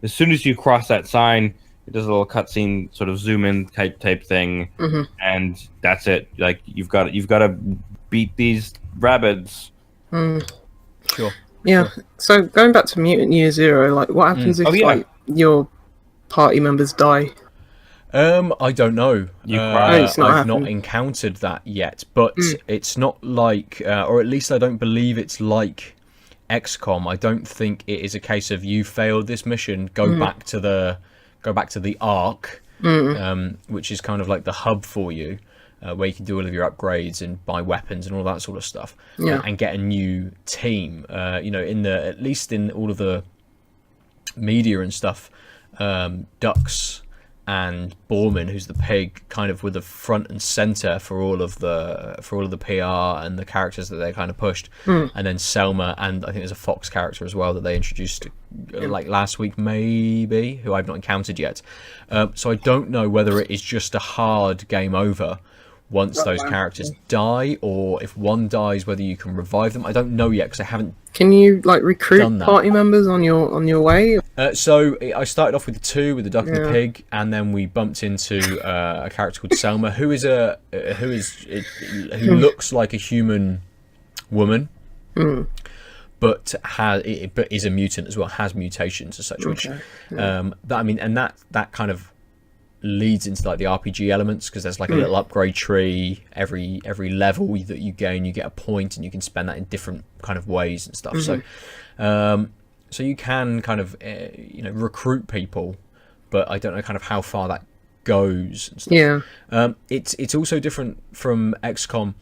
as soon as you cross that sign, it does a little cutscene, sort of zoom in type thing, and that's it. Like you've got to beat these Rabbids. Sure. Yeah. So going back to Mutant Year Zero, like what happens if like your party members die? I don't know. I've not encountered that yet, but it's not like, or at least I don't believe it's like XCOM. I don't think it is a case of you failed this mission, go back to the Ark, which is kind of like the hub for you, where you can do all of your upgrades and buy weapons and all that sort of stuff, and get a new team. At least in all of the media and stuff, Ducks and Borman, who's the pig, kind of were the front and center for all of the PR and the characters that they kind of pushed, and then Selma, and I think there's a Fox character as well that they introduced like last week maybe, who I've not encountered yet. So I don't know whether it is just a hard game over once those characters die, or if one dies, whether you can revive them. I don't know yet because I haven't. Can you like recruit party members on your way? So I started off with the two, with the duck and the pig, and then we bumped into a character called Selma, who looks like a human woman, but is a mutant as well, has mutations as such. Which that kind of leads into like the RPG elements, because there's like a little upgrade tree. Every level that you gain, you get a point, and you can spend that in different kind of ways and stuff. So you can kind of recruit people, but I don't know kind of how far that goes and stuff. It's also different from XCOM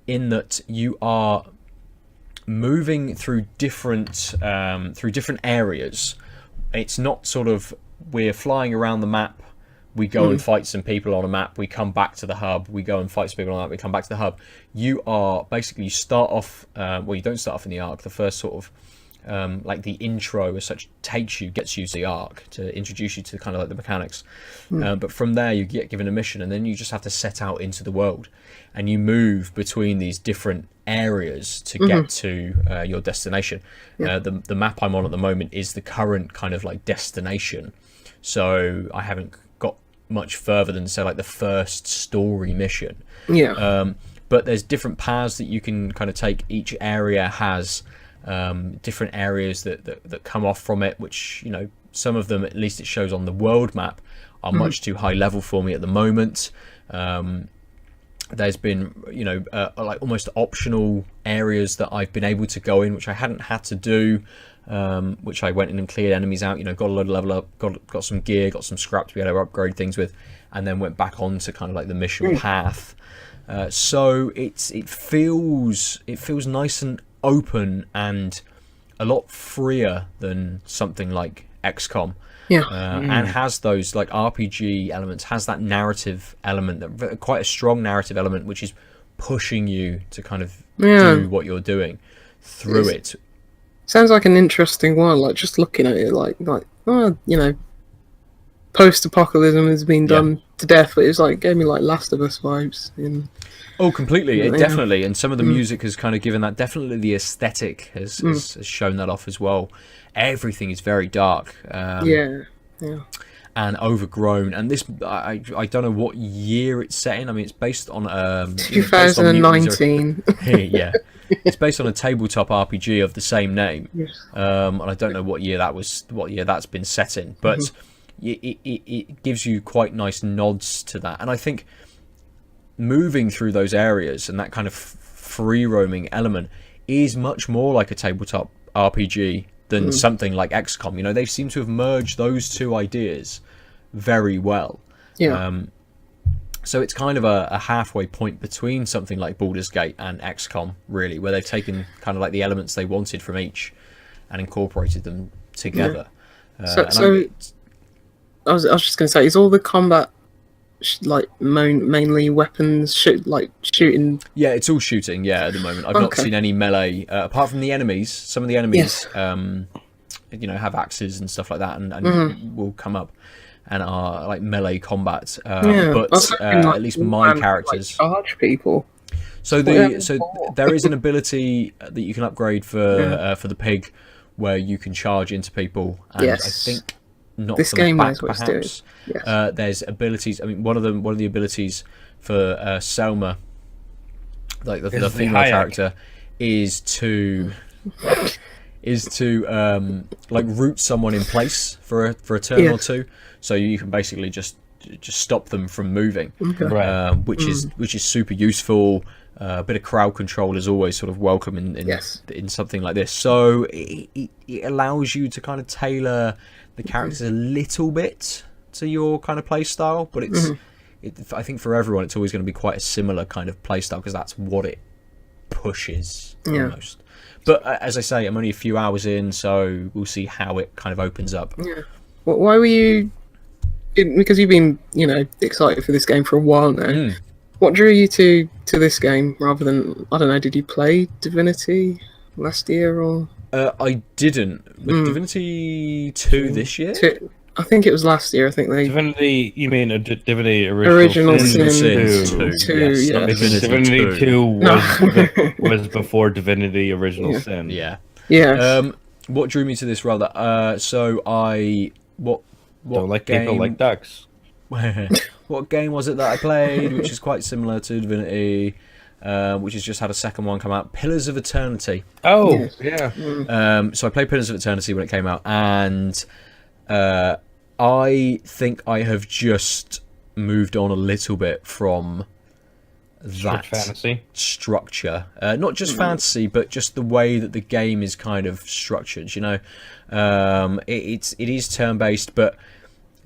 in that you are moving through different areas. It's not sort of, we're flying around the map, we go and fight some people on a map, we come back to the hub, we go and fight some people on a map, we come back to the hub. You are basically, you start off, you don't start off in the Ark. The first sort of like the intro as such gets you to the arc to introduce you to kind of like the mechanics. But from there you get given a mission, and then you just have to set out into the world, and you move between these different areas to get to your destination. The map I'm on at the moment is the current kind of like destination, so I haven't got much further than say like the first story mission. But there's different paths that you can kind of take. Each area has different areas that come off from it, which, you know, some of them, at least it shows on the world map, are much too high level for me at the moment. There's been, you know, like almost optional areas that I've been able to go in, which I hadn't had to do, which I went in and cleared enemies out, you know, got a load of level up, got some gear, got some scrap to be able to upgrade things with, and then went back on to kind of like the mission path. So it feels nice and open and a lot freer than something like XCOM. And has those like RPG elements, has that narrative element, that quite a strong narrative element, which is pushing you to kind of do what you're doing through it. Sounds like an interesting one. Like, just looking at it, like oh, you know, post-apocalypse has been done to death, but it's like gave me like Last of Us vibes. Oh, completely, it definitely, and some of the music has kind of given that. Definitely, the aesthetic has shown that off as well. Everything is very dark, and overgrown. And this, I don't know what year it's set in. I mean, it's based on 2019. It's based on a tabletop RPG of the same name, and I don't know what year that's been set in, but it gives you quite nice nods to that. And I think moving through those areas and that kind of free roaming element is much more like a tabletop RPG than something like XCOM. You know, they seem to have merged those two ideas very well. So it's kind of a halfway point between something like Baldur's Gate and XCOM, really, where they've taken kind of like the elements they wanted from each and incorporated them together. I was just going to say, is all the combat like mainly weapons shooting? Yeah, it's all shooting. Yeah, at the moment I've not seen any melee apart from the enemies. Some of the enemies, you know, have axes and stuff like that, and will come up and are like melee combat. But at least my characters charge people. So there is an ability that you can upgrade for the pig, where you can charge into people, and I think not this from game back, knows what perhaps. It's doing. There's abilities. I mean, one of the abilities for Selma, like the female character, is to like root someone in place for a turn or two, so you can basically just stop them from moving, which is super useful. A bit of crowd control is always sort of welcome in something like this. So it allows you to kind of tailor the characters a little bit to your kind of play style, but I think for everyone it's always going to be quite a similar kind of play style, because that's what it pushes almost. But as I say, I'm only a few hours in, so we'll see how it kind of opens up. Well, why were you? Because you've been, you know, excited for this game for a while now. What drew you to this game rather than, I don't know, did you play Divinity last year or? I didn't. Was Divinity 2 this year? I think it was last year. I think they Divinity. You mean Divinity Original Sin 2? Yeah. Divinity 2 was before Divinity Original Sin. What drew me to this rather? What don't like game? People like ducks. What game was it that I played, which is quite similar to Divinity, which has just had a second one come out? Pillars of Eternity. Oh, yeah. So I played Pillars of Eternity when it came out, and I think I have just moved on a little bit from that fantasy structure. Not just fantasy, but just the way that the game is kind of structured. You know, it is turn-based, but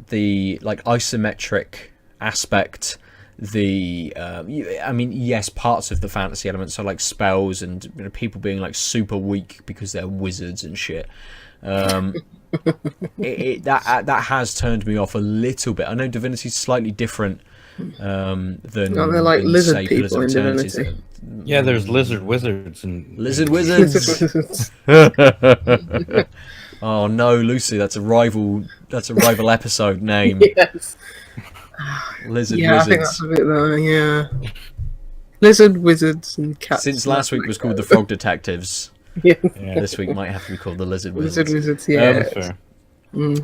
the like isometric aspect, I mean, yes, parts of the fantasy elements, so like spells and, you know, people being like super weak because they're wizards and shit. That has turned me off a little bit. I know Divinity's slightly different than they're like than, lizard say, people in Divinity. Yeah, there's lizard wizards and Lizard Wizards. Oh no, Lucy, that's a rival episode name. Yes. Lizard Yeah, I think Wizards. that's a bit there. Yeah. Lizard Wizards and cats. Since last week was called the Frog Detectives, Yeah. yeah, this week might have to be called the Lizard Lizard Wizards. Wizards. Yeah. that's fair.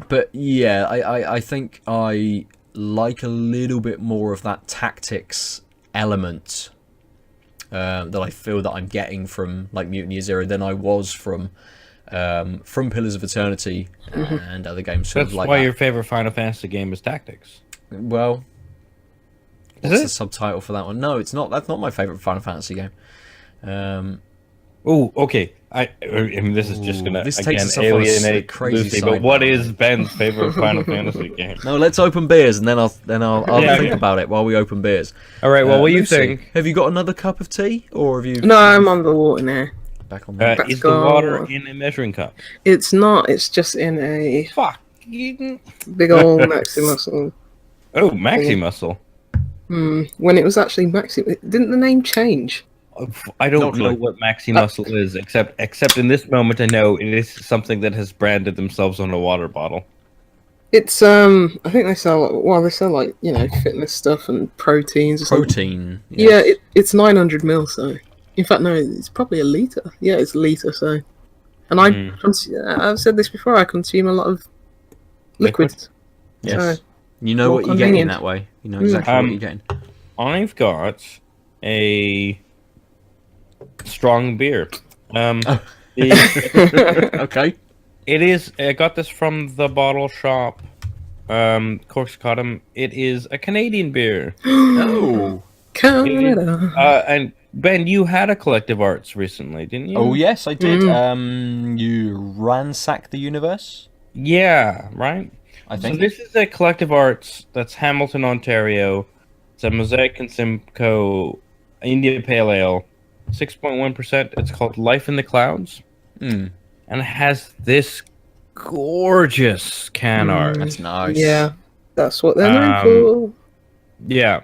But yeah, I think I like a little bit more of that tactics element that I feel that I'm getting from like Mutant Year Zero than I was from Pillars of Eternity and other games. Sort That's of like why that. your favorite Final Fantasy game is Tactics. Well, Is what's it? the subtitle for that one? No, it's not. That's not my favorite Final Fantasy game. Oh, okay. I mean, this is just gonna This takes again us off on a alienate crazy Lucy. side, But what by the is way. Ben's favorite Final Fantasy game? No, let's open beers and then I'll Yeah, think yeah. about it while we open beers. All right. Well, what do you Lucy, think? Have you got another cup of tea, or have you No, I'm on the water now. back on the Is the water in a measuring cup? It's not. It's just in a Fuck. big old Maxi muscle. Oh, Maxi Muscle. When it was actually Maxi, didn't the name change? I don't Not know really. what Maxi Muscle is, except in this moment I know it is something that has branded themselves on a water bottle. It's I think they sell they sell like fitness stuff and proteins. Or something. protein? Yeah, it's 900 mil. So, in fact, no, it's probably a liter. Yeah, it's a liter. So, and I've said this before. I consume a lot of liquids. Yes. So, You know More what you're getting convenient. that way. You know exactly what you're getting. I've got a strong beer. Okay. It is. I got this from the bottle shop. Corkscottom. It is a Canadian beer. Oh. Canada. And Ben, you had a Collective Arts recently, didn't you? Oh yes, I did. You ransacked the universe. Yeah, right. I So think. this is a Collective Arts that's Hamilton, Ontario. It's a Mosaic and Simcoe India Pale Ale, 6.1%. It's called Life in the Clouds, and it has this gorgeous can art. That's nice. Yeah, that's what they're known for. Yeah.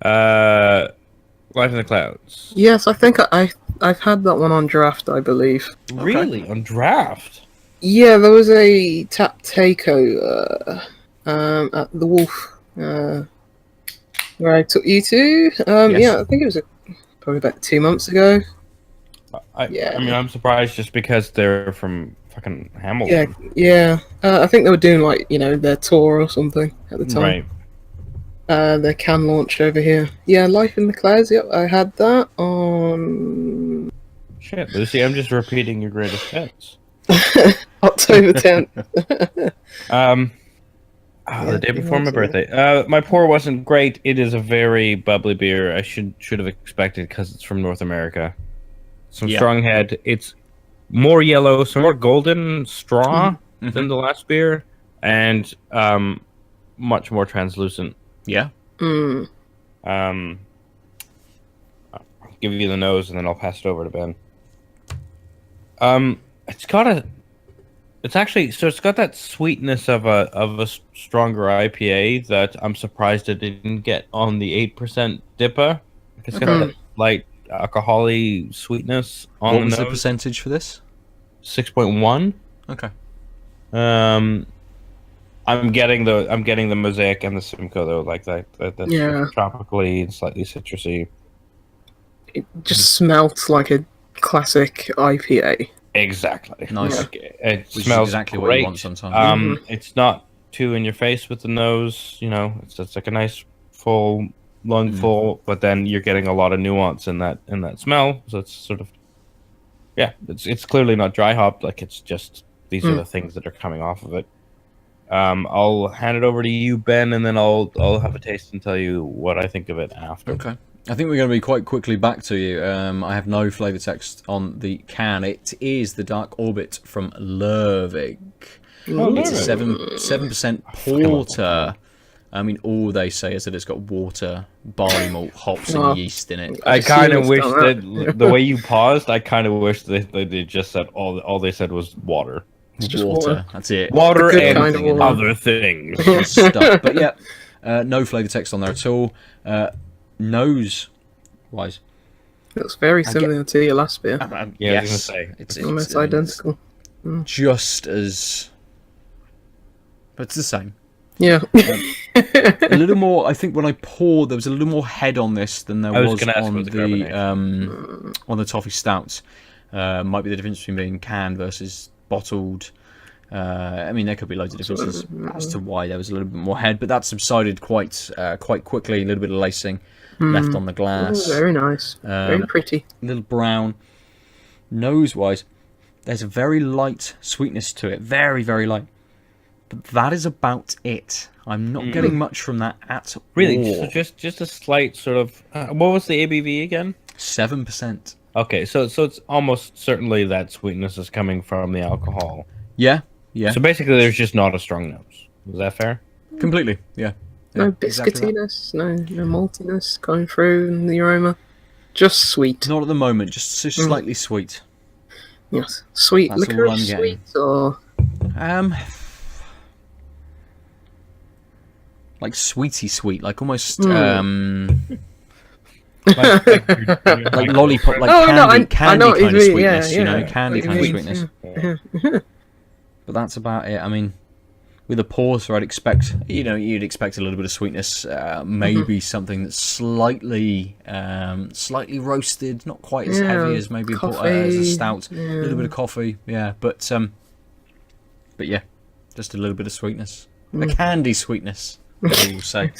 Life in the Clouds. Yes, I think I've had that one on draft, I believe. Really? On draft? Yeah, there was a tap takeover at the Wolf where I took you to. Yes. Yeah, I think it was probably about 2 months ago. I Yeah. mean, I'm surprised just because they're from fucking Hamilton. Yeah. I think they were doing their tour or something at the time. Right. Their can launch over here. Yeah, Life in the Clouds. Yep, I had that on Shit, Lucy, I'm just repeating your greatest hits. October 10th. The day before my birthday. My pour wasn't great. It is a very bubbly beer. I should have expected because it's from North America. Some strong head. It's more yellow, some more golden straw than the last beer, and much more translucent. Yeah. I'll give you the nose, and then I'll pass it over to Ben. It's got that sweetness of a stronger IPA that I'm surprised it didn't get on the 8% DIPA. It's got that light alcohol-y sweetness on What the was the nose. percentage for this? 6.1. Okay. I'm getting the Mosaic and the Simcoe though, like that's Yeah. tropically and slightly citrusy. It just smelt like a classic IPA. Exactly. Nice. Like, it Which is smells exactly great. what you want sometimes. It's not too in your face with the nose. It's just like a nice full lungful, but then you're getting a lot of nuance in that smell. So it's sort of, it's clearly not dry hopped. Like it's just these are the things that are coming off of it. I'll hand it over to you, Ben, and then I'll have a taste and tell you what I think of it after. Okay. I think we're going to be quite quickly back to you. I have no flavour text on the can. It is the Dark Orbit from Lervig. It's a 7% porter. I mean, all they say is that it's got water, barley malt, hops, and yeast in it. I kind of Serious wish about that the way you paused, I kind of wish that they just said all they said was water. It's just Water. water. That's it. Water The good and kind of water. other things. Stuff. But yeah, no flavour text on there at all. Nose wise, It's very similar to your last beer. Yeah, yes, I was gonna say it's Almost I mean, it's identical. just as, but it's the same. Yeah. A little more. I think when I poured, there was a little more head on this than there was was gonna ask on about the on the toffee stouts. Might be the difference between being canned versus bottled. I mean, there could be loads of differences as to why there was a little bit more head, but that subsided quite quickly. A little bit of lacing left on the glass. Very nice. Very pretty. A little brown. Nose-wise, there's a very light sweetness to it. Very, very light. But that is about it. I'm not getting much from that at really, all. so just a slight sort of. What was the ABV again? 7%. Okay, so it's almost certainly that sweetness is coming from the alcohol. Yeah. So basically, there's just not a strong nose. Is that fair? Completely. Yeah. No exactly that. biscuitiness, no maltiness going through in the aroma. Just sweet. Not at the moment. Just slightly sweet. Yes. Sweet That's all I'm licorice getting. sweet or Like sweetie sweet, like almost Like lollipop, like Oh, no, candy, I candy know what kind you of mean, sweetness, yeah, you know, yeah. candy What kind you of mean, sweetness. yeah. But that's about it. I mean, with a porter, I'd expect, you'd expect a little bit of sweetness, maybe something that's slightly roasted, not quite as heavy as maybe as a stout. A little bit of coffee, yeah, but yeah, just a little bit of sweetness, a candy sweetness, I will say.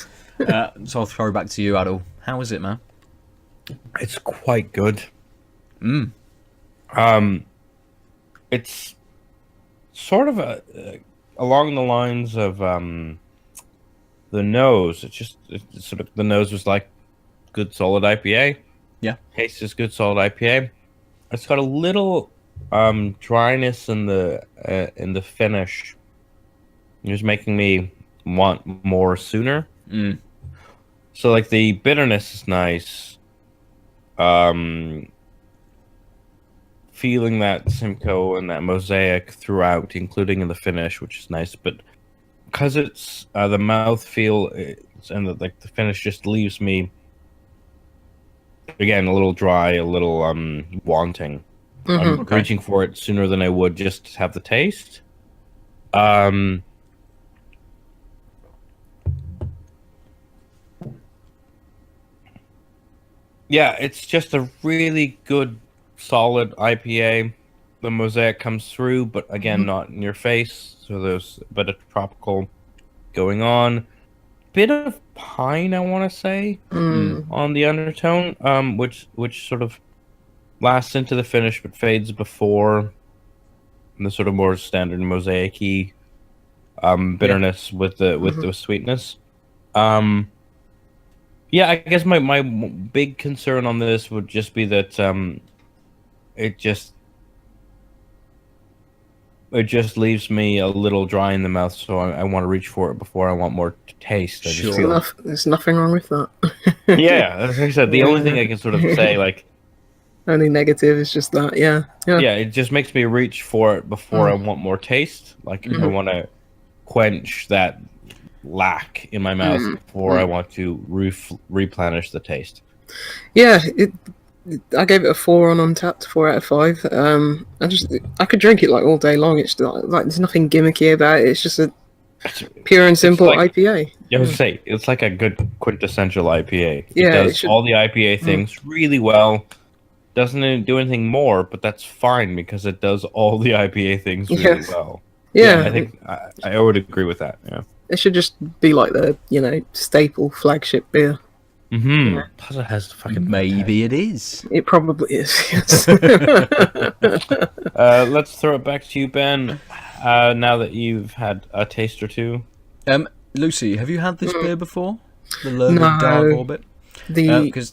So I'll throw it back to you, Aadil. How is it, man? It's quite good. It's sort of along the lines of the nose. It's sort of the nose was like good solid IPA. Yeah. Taste is good solid IPA. It's got a little dryness in the finish. It's making me want more sooner. So like the bitterness is nice. Feeling that Simcoe and that mosaic throughout, including in the finish, which is nice. But because it's the mouthfeel and the finish just leaves me again a little dry, a little wanting. I'm reaching for it sooner than I would just to have the taste. Yeah, it's just a really good, solid IPA. The mosaic comes through, but again, not in your face. So there's a bit of tropical going on. Bit of pine, I want to say, on the undertone, which sort of lasts into the finish, but fades before the sort of more standard mosaic-y bitterness with the sweetness. Yeah, I guess my big concern on this would just be that it just leaves me a little dry in the mouth, so I want to reach for it before I want more taste. I just feel There's nothing wrong with that. yeah, as I said, the only thing I can sort of say, like, only negative is just that. Yeah. it just makes me reach for it before I want more taste. Like, I want to quench that lack in my mouth before I want to replenish the taste. Yeah, I gave it a 4 on Untapped, 4 out of 5. I could drink it like all day long. It's like there's nothing gimmicky about it. It's just a pure and simple IPA. Yeah, I was say it's like a good quintessential IPA. Yeah, it does all the IPA things really well. Doesn't do anything more, but that's fine because it does all the IPA things really well. Yeah, I think I would agree with that. Yeah, it should just be like the staple flagship beer. Plus it has fucking Maybe it is. It probably is. Yes. Let's throw it back to you, Ben. Now that you've had a taste or two. Lucy, have you had this beer before? The Lervig Dark Orbit? The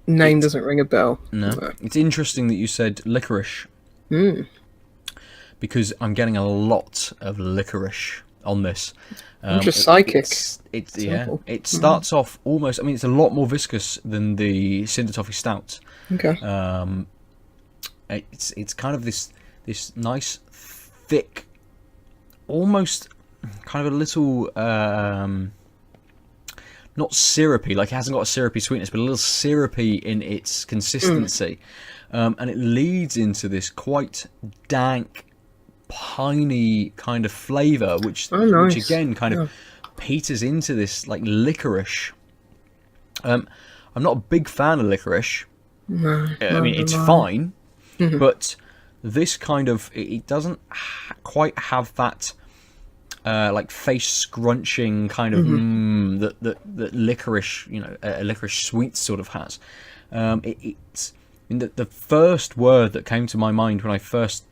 name doesn't ring a bell. No. It's interesting that you said licorice. Because I'm getting a lot of licorice on this. I'm just psychic. It starts off almost. I mean, it's a lot more viscous than the Cinder Toffee Stout. Okay. It's kind of this nice, thick, almost kind of a little not not syrupy, like it hasn't got a syrupy sweetness, but a little syrupy in its consistency. And it leads into this quite dank, piney kind of flavour, which again kind of peters into this like licorice. I'm not a big fan of licorice. No, I mean, it's fine, but this kind of it doesn't quite have that like face scrunching kind of that licorice, a licorice sweet sort of has. It's the first word that came to my mind when I first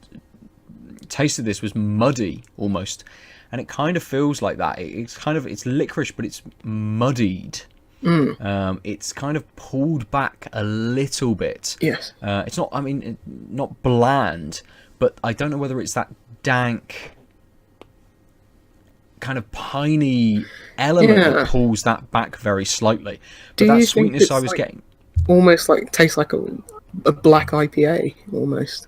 tasted this was muddy almost, and it kind of feels like that. It's licorice, but it's muddied. It's kind of pulled back a little bit. Yes. It's not. I mean, not bland, but I don't know whether it's that dank, kind of piney element that pulls that back very slightly. But that sweetness I was getting, almost like tastes like a black IPA almost.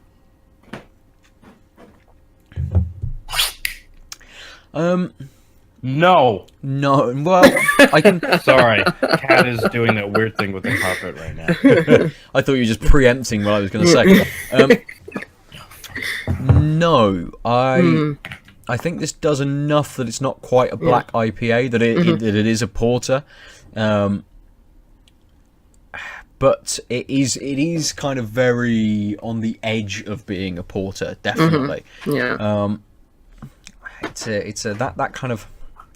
No. Well, I can. Sorry, Cat is doing that weird thing with the carpet right now. I thought you were just preempting what I was going to say. No, I think this does enough that it's not quite a black IPA, that it is a porter, but it is kind of very on the edge of being a porter, definitely. Yeah. It's that kind of.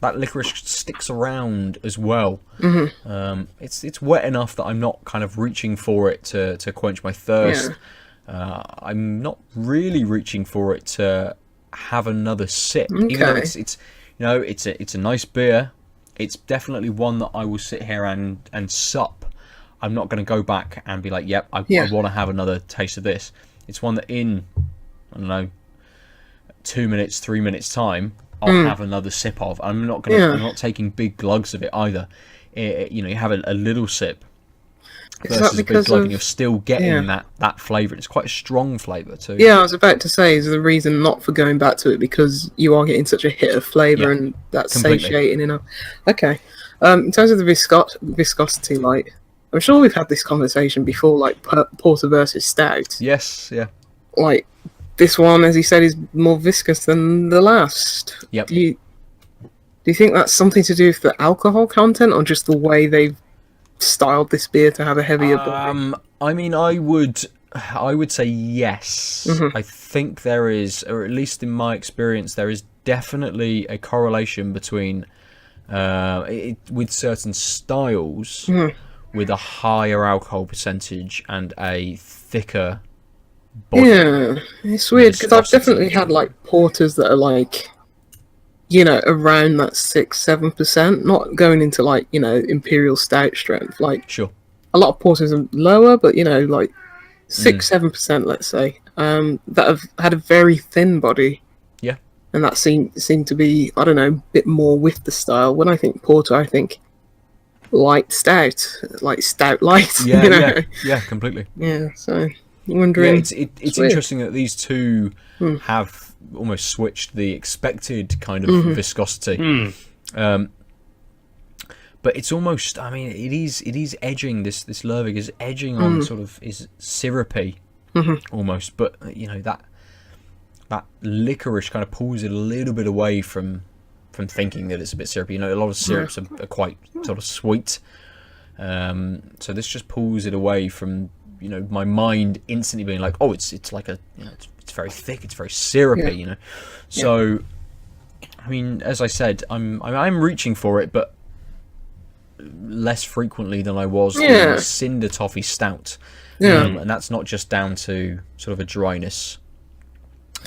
That licorice sticks around as well. It's wet enough that I'm not kind of reaching for it to quench my thirst. I'm not really reaching for it to have another sip. Even though it's a nice beer. It's definitely one that I will sit here and sup. I'm not going to go back and be like, yep, I want to have another taste of this. It's one that in, I don't know, 2 minutes, 3 minutes time, I'll have another sip of. I'm not taking big glugs of it either. You have a little sip versus a big glug, and you're still getting that flavour. It's quite a strong flavour too. Yeah, I was about to say, is the reason not for going back to it because you are getting such a hit of flavour and that's satiating enough. Okay. In terms of the viscosity, like, I'm sure we've had this conversation before, like porter versus stout. Yes, yeah. Like, this one, as he said, is more viscous than the last. Yep. Do you think that's something to do with the alcohol content, or just the way they've styled this beer to have a heavier body? I mean, I would say yes. I think there is, or at least in my experience, there is definitely a correlation between with certain styles with a higher alcohol percentage and a thicker body. Yeah, it's weird because I've definitely had like porters that are like, around that 6-7%, not going into like Imperial stout strength. Like, sure, a lot of porters are lower, but like 6-7%, let's say, that have had a very thin body. Yeah, and that seemed to be, I don't know, a bit more with the style. When I think porter, I think light stout, like stout light. Yeah, completely. Yeah, so. Wondering. Yeah, it's interesting that these two have almost switched the expected kind of viscosity. But it's almost, I mean, it is edging, this Lervig is edging on sort of is syrupy almost, but that licorice kind of pulls it a little bit away from thinking that it's a bit syrupy. A lot of syrups are quite sort of sweet, so this just pulls it away from my mind instantly being like, oh, it's like it's very thick, it's very syrupy, So, I mean, as I said, I'm reaching for it, but less frequently than I was the Cinder Toffee Stout, and that's not just down to sort of a dryness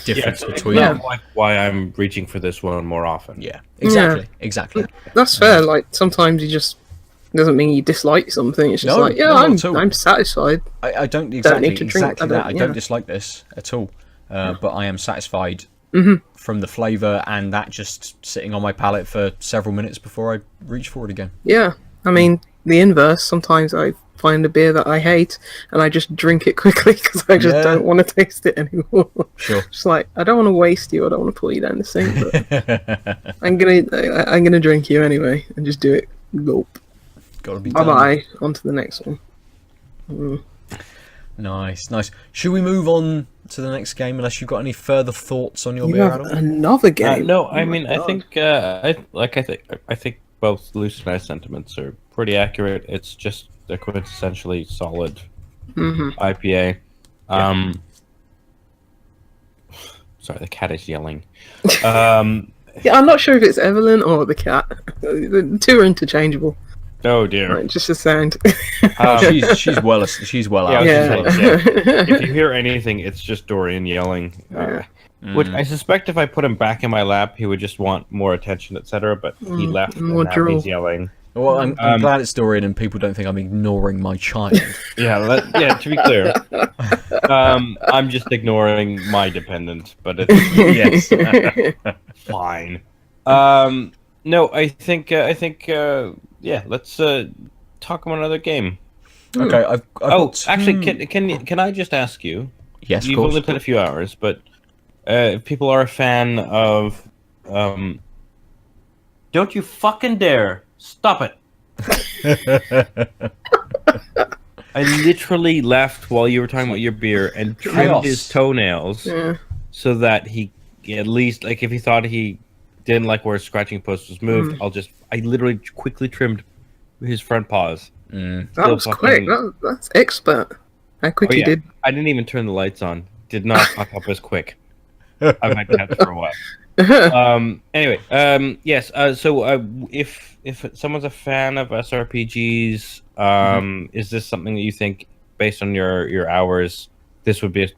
difference between. That's why I'm reaching for this one more often. Yeah, exactly. That's fair. Like sometimes you just. Doesn't mean you dislike something. It's just I'm satisfied. I don't exactly that. I don't dislike this at all. But I am satisfied from the flavour and that just sitting on my palate for several minutes before I reach for it again. Yeah, I mean the inverse. Sometimes I find a beer that I hate and I just drink it quickly because I just don't want to taste it anymore. Sure. It's like I don't want to waste you. I don't want to pull you down the sink. But I'm gonna drink you anyway and just do it. Gulp. Gotta be Bye done. bye. On to the next one. Nice. Should we move on to the next game? Unless you've got any further thoughts on your You beer, have Aadil? another game. No, Oh I my mean, I God. think, I think both Luce and I's sentiments are pretty accurate. It's just a quintessentially solid IPA. Sorry, the cat is yelling. Yeah, I'm not sure if it's Evelyn or the cat. The two are interchangeable. Oh dear. Right, just a sound. She's well out. Yeah, Yeah. If you hear anything, it's just Dorian yelling. Which I suspect if I put him back in my lap, he would just want more attention, etc. But he left, and more now drool. he's yelling. Well, I'm glad it's Dorian and people don't think I'm ignoring my child. Yeah, to be clear, I'm just ignoring my dependent, but it's Yes. fine. No, I think yeah. Let's talk about another game. Okay. I've got actually, can I just ask you? Yes, of You've course. only played a few hours, but if people are a fan of, don't you fucking dare stop it! I literally left while you were talking about your beer and trimmed Chaos. his toenails so that he at least, like, if he thought he didn't like where his scratching post was moved, I literally quickly trimmed his front paws. That was quick. That's expert. How quick you did. I didn't even turn the lights on. Did not fuck up as quick. I've had cats for a while. Anyway, yes. So, if someone's a fan of SRPGs, is this something that you think, based on your hours, this would be a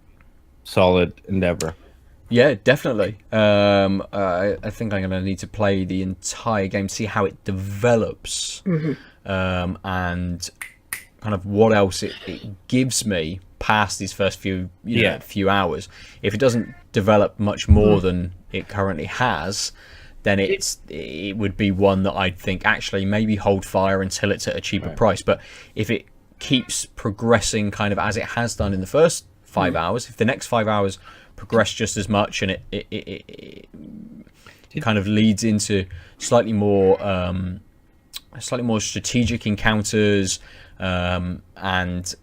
solid endeavor? Yeah, definitely. I think I'm going to need to play the entire game, see how it develops, and kind of what else it gives me past these first few few hours. If it doesn't develop much more than it currently has, then it would be one that I'd think actually maybe hold fire until it's at a cheaper price. But if it keeps progressing kind of as it has done in the first 5 hours, if the next 5 hours progress just as much and it kind of leads into slightly more strategic encounters, and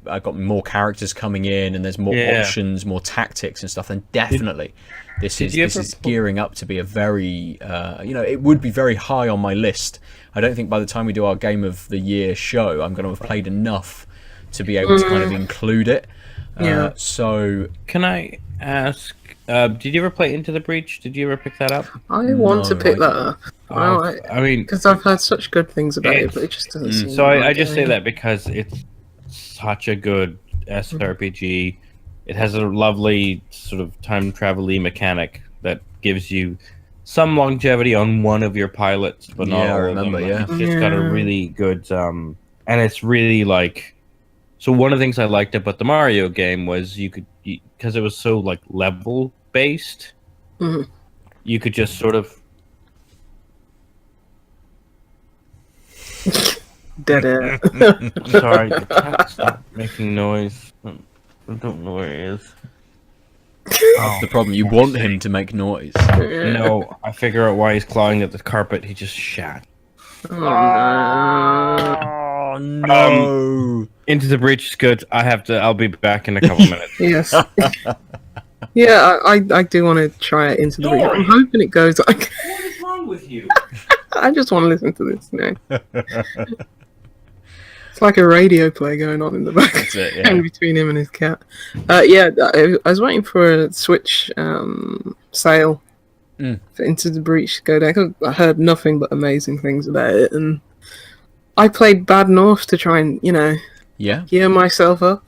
I've got more characters coming in and there's more options, more tactics and stuff, then definitely this is gearing up to be a very it would be very high on my list. I don't think by the time we do our game of the year show I'm going to have played enough to be able to kind of include it. So can I ask, did you ever play Into the Breach? Did you ever pick that up? I want to pick that up. I mean, because I've heard such good things about it, but it just doesn't seem. So I just say that because it's such a good SRPG. It has a lovely sort of time travel-y mechanic that gives you some longevity on one of your pilots, but not all of them. It's just got a really good, and it's really like. So one of the things I liked about the Mario game was because it was so like level based, you could just sort of. Dead air. Sorry, the cat stopped making noise. I don't know where he is. That's the problem. You want him to make noise. No, I figure out why he's clawing at the carpet. He just shat. Oh no! Into the Breach is good. I'll be back in a couple minutes. Yes. Yeah, I do want to try it Into the Breach. I'm hoping it goes. What is wrong with you? I just want to listen to this now. It's like a radio play going on in the back. That's it, yeah. And between him and his cat. I was waiting for a Switch sale for Into the Breach to go down. 'Cause I heard nothing but amazing things about it, and I played Bad North to try and gear myself up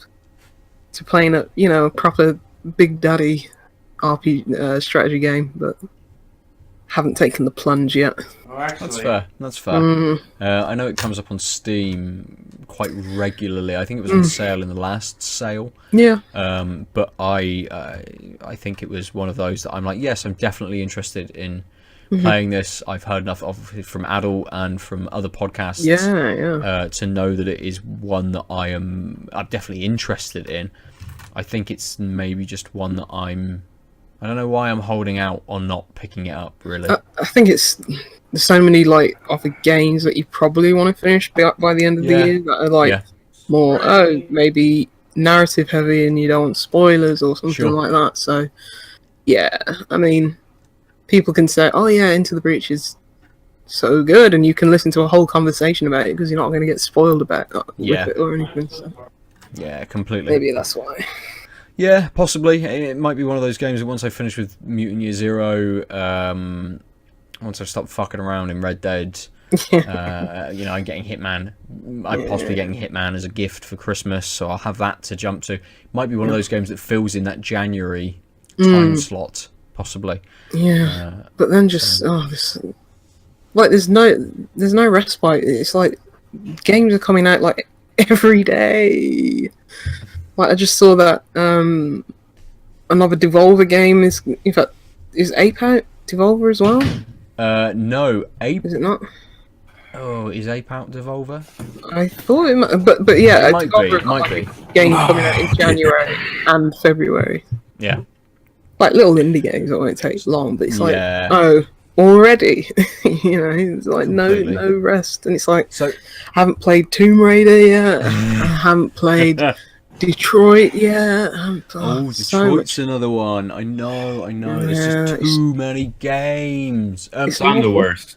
to playing a proper Big Daddy RPG strategy game, but haven't taken the plunge yet. That's fair. I know it comes up on Steam quite regularly. I think it was on sale in the last sale. Yeah. But I think it was one of those that I'm like, yes, I'm definitely interested in playing this. I've heard enough of it from Aadil and from other podcasts to know that it is one that I'm definitely interested in. I think it's maybe just one that I don't know why I'm holding out on not picking it up, really. I think it's there's so many like other games that you probably want to finish by the end of the year that are like more maybe narrative heavy and you don't want spoilers or something like that. So yeah, I mean, people can say, oh yeah, Into the Breach is so good, and you can listen to a whole conversation about it because you're not going to get spoiled about with it or anything. So. Yeah, completely. Maybe that's why. Yeah, possibly. It might be one of those games that once I finish with Mutant Year Zero, once I stop fucking around in Red Dead, I'm getting Hitman. I'm possibly getting Hitman as a gift for Christmas, so I'll have that to jump to. Might be one of those games that fills in that January time slot, possibly. Yeah, but then just there's no respite. It's like games are coming out like every day. Like I just saw that another Devolver game is Ape Out Devolver as well? No, Ape. Is it not? Oh, is Ape Out Devolver? I thought it might, but yeah, it might be. Game coming out in January and February. Yeah, like little indie games that won't take long, but it's like already, it's like no rest, and it's like I haven't played Tomb Raider yet. I haven't played Detroit yet. Detroit's another one. I know. There's just too many games. I'm the worst.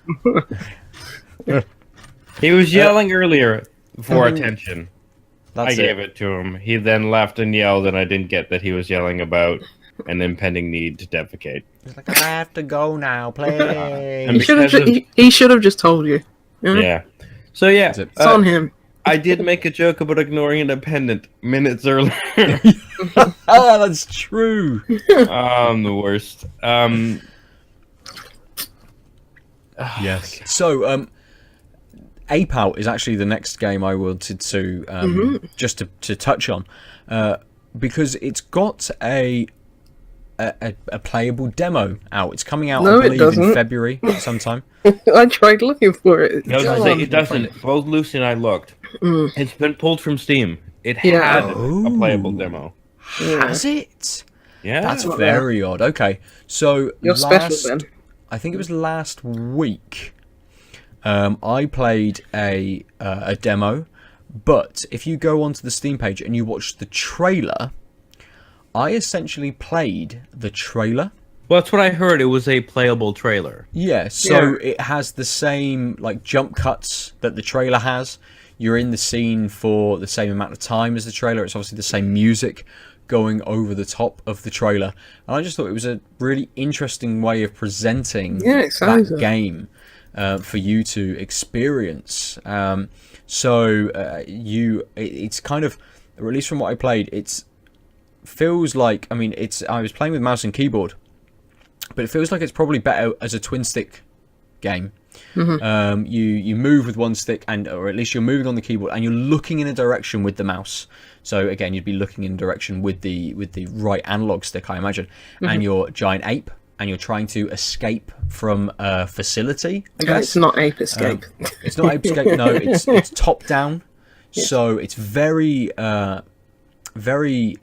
He was yelling earlier for attention. I gave it to him. He then left and yelled, and I didn't get that he was yelling about an impending need to defecate. He's like, I have to go now, play. He should have just told you. Yeah. So yeah, it's on him. I did make a joke about ignoring an appendant minutes earlier. That's true. I'm the worst. Yes. So, Ape Out is actually the next game I wanted to just to touch on, because it's got a playable demo out. It's coming out, I believe, in February sometime. I tried looking for it. It doesn't. Both Lucy and I looked. It's been pulled from Steam. It had a playable demo. Has it? Yeah. That's very odd. Okay, so you're special then. I think it was last week. I played a demo, but if you go onto the Steam page and you watch the trailer, I essentially played the trailer. Well, that's what I heard. It was a playable trailer. Yeah, so it has the same like jump cuts that the trailer has. You're in the scene for the same amount of time as the trailer. It's obviously the same music going over the top of the trailer. And I just thought it was a really interesting way of presenting that game for you to experience. It's kind of, or at least from what I played, it feels like, I was playing with mouse and keyboard, but it feels like it's probably better as a twin stick game. You move with one stick, or at least you're moving on the keyboard, and you're looking in a direction with the mouse. So again, you'd be looking in a direction with the right analog stick, I imagine. And you're giant ape, and you're trying to escape from a facility. I guess it's not Ape Escape. It's not Ape Escape. No, it's top down. Yes. So it's very very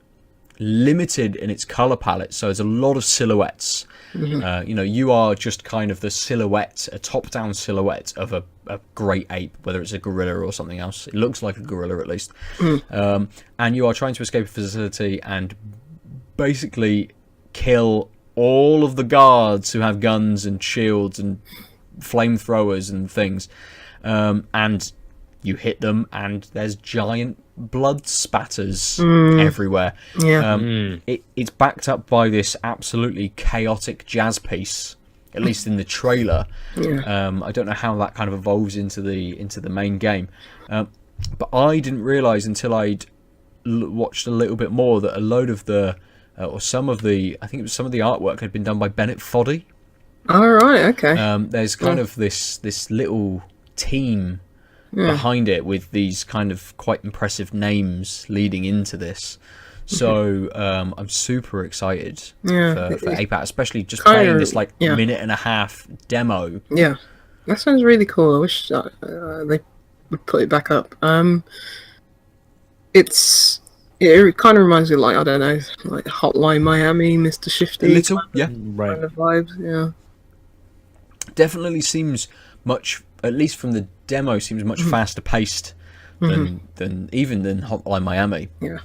limited in its color palette. So there's a lot of silhouettes. You are just kind of the silhouette, a top-down silhouette of a great ape, whether it's a gorilla or something else. It looks like a gorilla, at least. And you are trying to escape a facility and basically kill all of the guards who have guns and shields and flamethrowers and things. And you hit them, and there's giant blood spatters everywhere. It's backed up by this absolutely chaotic jazz piece, at least in the trailer. I don't know how that kind of evolves into the main game, but I didn't realize until I'd watched a little bit more that a load of the some of the artwork had been done by Bennett Foddy. Right, okay. There's kind of this little team behind it with these kind of quite impressive names leading into this. So I'm super excited for Ape Out, especially just playing this minute and a half demo. Yeah, that sounds really cool. I wish they would put it back up. It kind of reminds me of, I don't know, like Hotline Miami, Mr. Shifty. A little, kind of vibes, definitely seems much, at least from the demo, seems much faster paced than Hotline Miami. Yeah.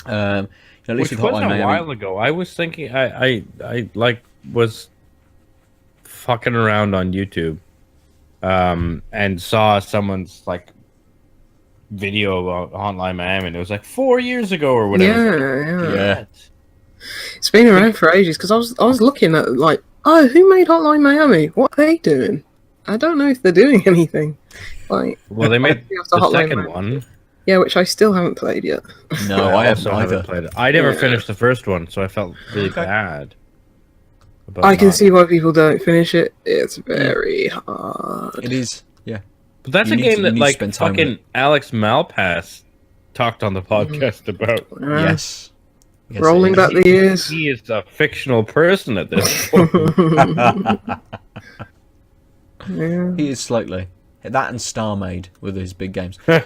At least Which with Hotline wasn't a Miami. while ago. I was thinking, I like was fucking around on YouTube, and saw someone's like video about Hotline Miami, and it was like 4 years ago or whatever. Yeah. It's been around for ages because I was looking at like, oh, who made Hotline Miami? What are they doing? I don't know if they're doing anything. Like, Well, they made the second one. Yeah, which I still haven't played yet. No, I also haven't played it. I never finished the first one, so I felt really bad. I can see why people don't finish it. It's very hard. It is, yeah. But that's You a need game to- that you need to like spend time with fucking it. Alex Malpass talked on the podcast about. Yes. Yes, Rolling it is. back the years. He is a fictional person at this point. Yeah. He is slightly. That and Star Maid with his big games. Sorry,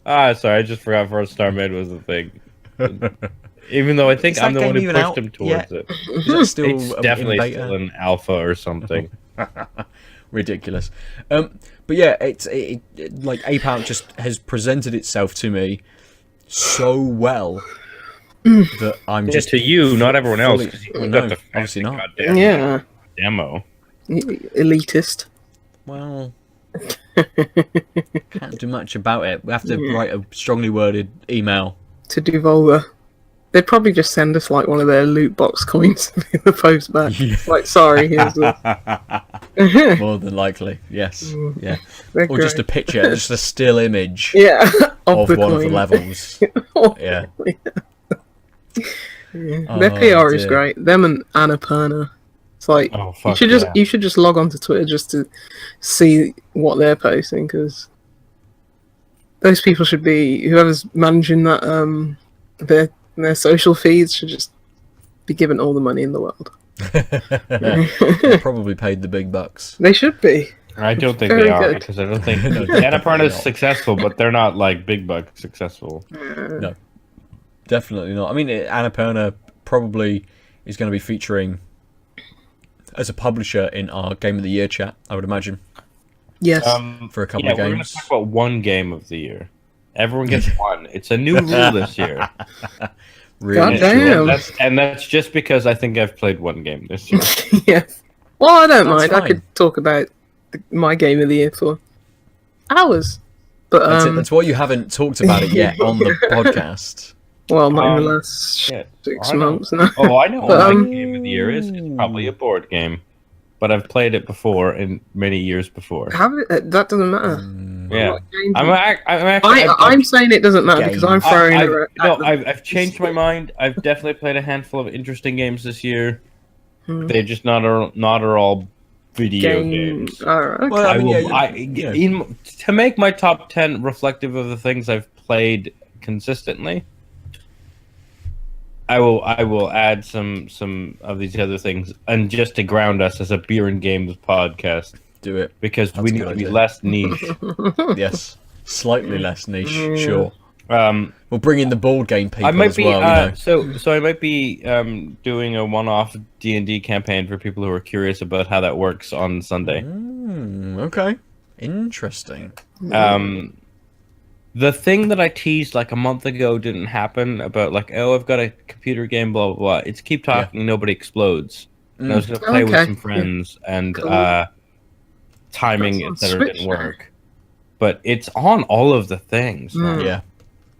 I just forgot First Star Maid was a thing. Even though I think Is I'm that the one who game even pushed out him towards it. Is that still It's in definitely beta? still in alpha or something. Ridiculous. But yeah, it like Ape Out just has presented itself to me so well that I'm just to you, not everyone else. fully- 'Cause you well, got no, the obviously fancy not. goddamn Yeah. demo. Elitist. Well, can't do much about it. We have to write a strongly worded email. To Devolver. They'd probably just send us like one of their loot box coins in the post back. Yeah. Like, sorry, here's this. More than likely, yes, yeah. They're Or just a great. picture, just a still image Yeah, of the one of the coin. levels. Yeah. Yeah. Their Oh, PR is dear. great. Them and Annapurna. It's like Oh, you fuck should yeah. you should just log on to Twitter just to see what they're posting, because those people should be, whoever's managing that their social feeds should just be given all the money in the world. They probably paid the big bucks. They should be. I don't think Very they are, good. because I don't think No, Annapurna is not. successful, but they're not like big buck successful. No, definitely not. I mean, Annapurna probably is going to be featuring as a publisher in our Game of the Year chat, I would imagine, Yes. for a couple Yeah, of we're going games. to talk about one game of the year. Everyone gets one. It's a new rule this year. Really? Goddamn. And that's just because I think I've played one game this year. Yeah. Well, I don't That's mind. fine. I could talk about my game of the year for hours. But That's it. That's why you haven't talked about it yet on the podcast. well, not in the last shit. 6 I know. months now. Oh, I know But, what my game of the year is. It's probably a board game. But I've played it before in many years before. That doesn't matter. Yeah. What games- I'm actually... I'm saying it doesn't matter because I'm throwing it at them. I've changed my mind. I've definitely played a handful of interesting games this year. They're just not all video games. Alright, okay. Well, I mean, To make my top 10 reflective of the things I've played consistently, I will add some of these other things, and just to ground us as a beer and games podcast, Do it. because That's we a need good to be idea. less niche. Yes. Slightly less niche, sure. Um, We'll bring in the board game people I might as be well, you know. so I might be doing a one-off D&D campaign for people who are curious about how that works on Sunday. Okay. Interesting. The thing that I teased like a month ago didn't happen about like, oh, I've got a computer game, blah blah blah. It's keep talking, nobody explodes. And I was gonna play with Okay. some friends, and Cool. timing That's on etc. Switch didn't now. work. But it's on all of the things, now, Yeah.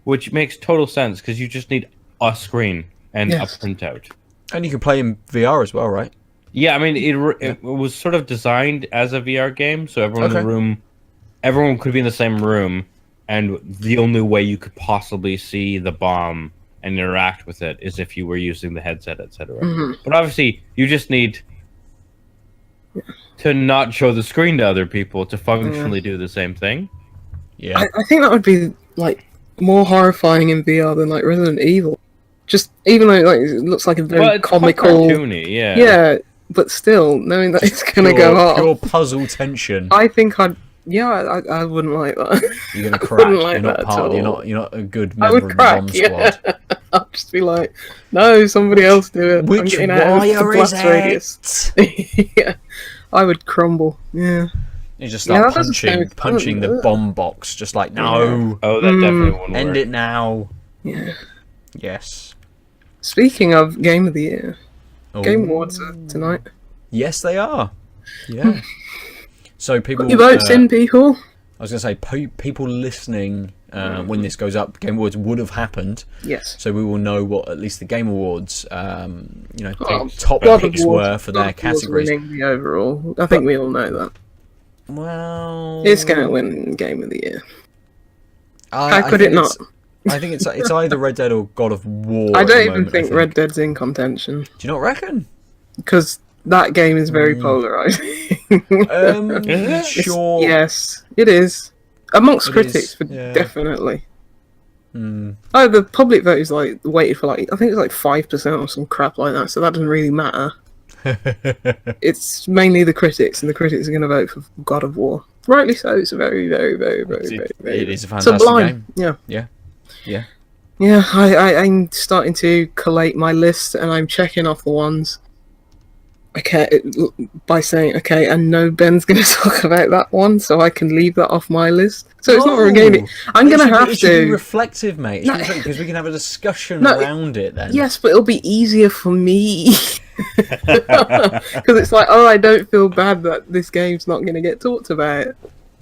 which makes total sense because you just need a screen and Yes. a printout. And you can play in VR as well, right? Yeah, I mean, it was sort of designed as a VR game, so everyone in Okay. the room, everyone could be in the same room, and the only way you could possibly see the bomb and interact with it is if you were using the headset, etc. But obviously, you just need to not show the screen to other people to functionally do the same thing. Yeah. I think that would be like more horrifying in VR than like Resident Evil. Just even though like it looks like a very Well, it's quite comical, cartoony, yeah. yeah, but still knowing that it's gonna Pure- go off, Pure puzzle tension. I think I wouldn't like that. You're gonna I crack. wouldn't like You're not that part. at You're all. not a good I member would of the crack. bomb Yeah, squad. I'll just be like, no, somebody else do it. I'm Which getting out of the wire is blast radius. it? Yeah, I would crumble. Yeah. You just Yeah, start that doesn't sound punching the fun. bomb box, just like, no, Oh, that definitely won't end work. it now. Yeah. Yes. Speaking of Game of the Year, Oh. Game Awards are tonight. Yes, they are. Yeah. So people, Put your votes in, people. I was going to say, people listening, when this goes up, Game Awards would have happened. Yes. So we will know what at least the Game Awards, top God of picks War's- were for God their of War's categories. winning the overall. I think we all know that. Well, It's going to win Game of the Year. I How could think it not? I think it's either Red Dead or God of War. I at the don't even moment, think Red Dead's in contention. Do you not reckon? Because that game is very polarizing. Sure. Yes, it is. Amongst It critics, is, yeah. definitely. Mm. Oh, the public vote is like weighted for like, I think it's like 5% or some crap like that, so that doesn't really matter. It's mainly the critics, and the critics are going to vote for God of War. Rightly so. It's a very, very, very, very, very. It is a fantastic sublime. game. Yeah. Yeah. Yeah, I'm starting to collate my list, and I'm checking off the ones. Okay, by saying okay, and no, Ben's going to talk about that one, so I can leave that off my list. So it's not regaling. I'm going to have It should be to. reflective, mate. No. Because we can have a discussion No, around it then. Yes, but it'll be easier for me. Because it's like, oh, I don't feel bad that this game's not going to get talked about.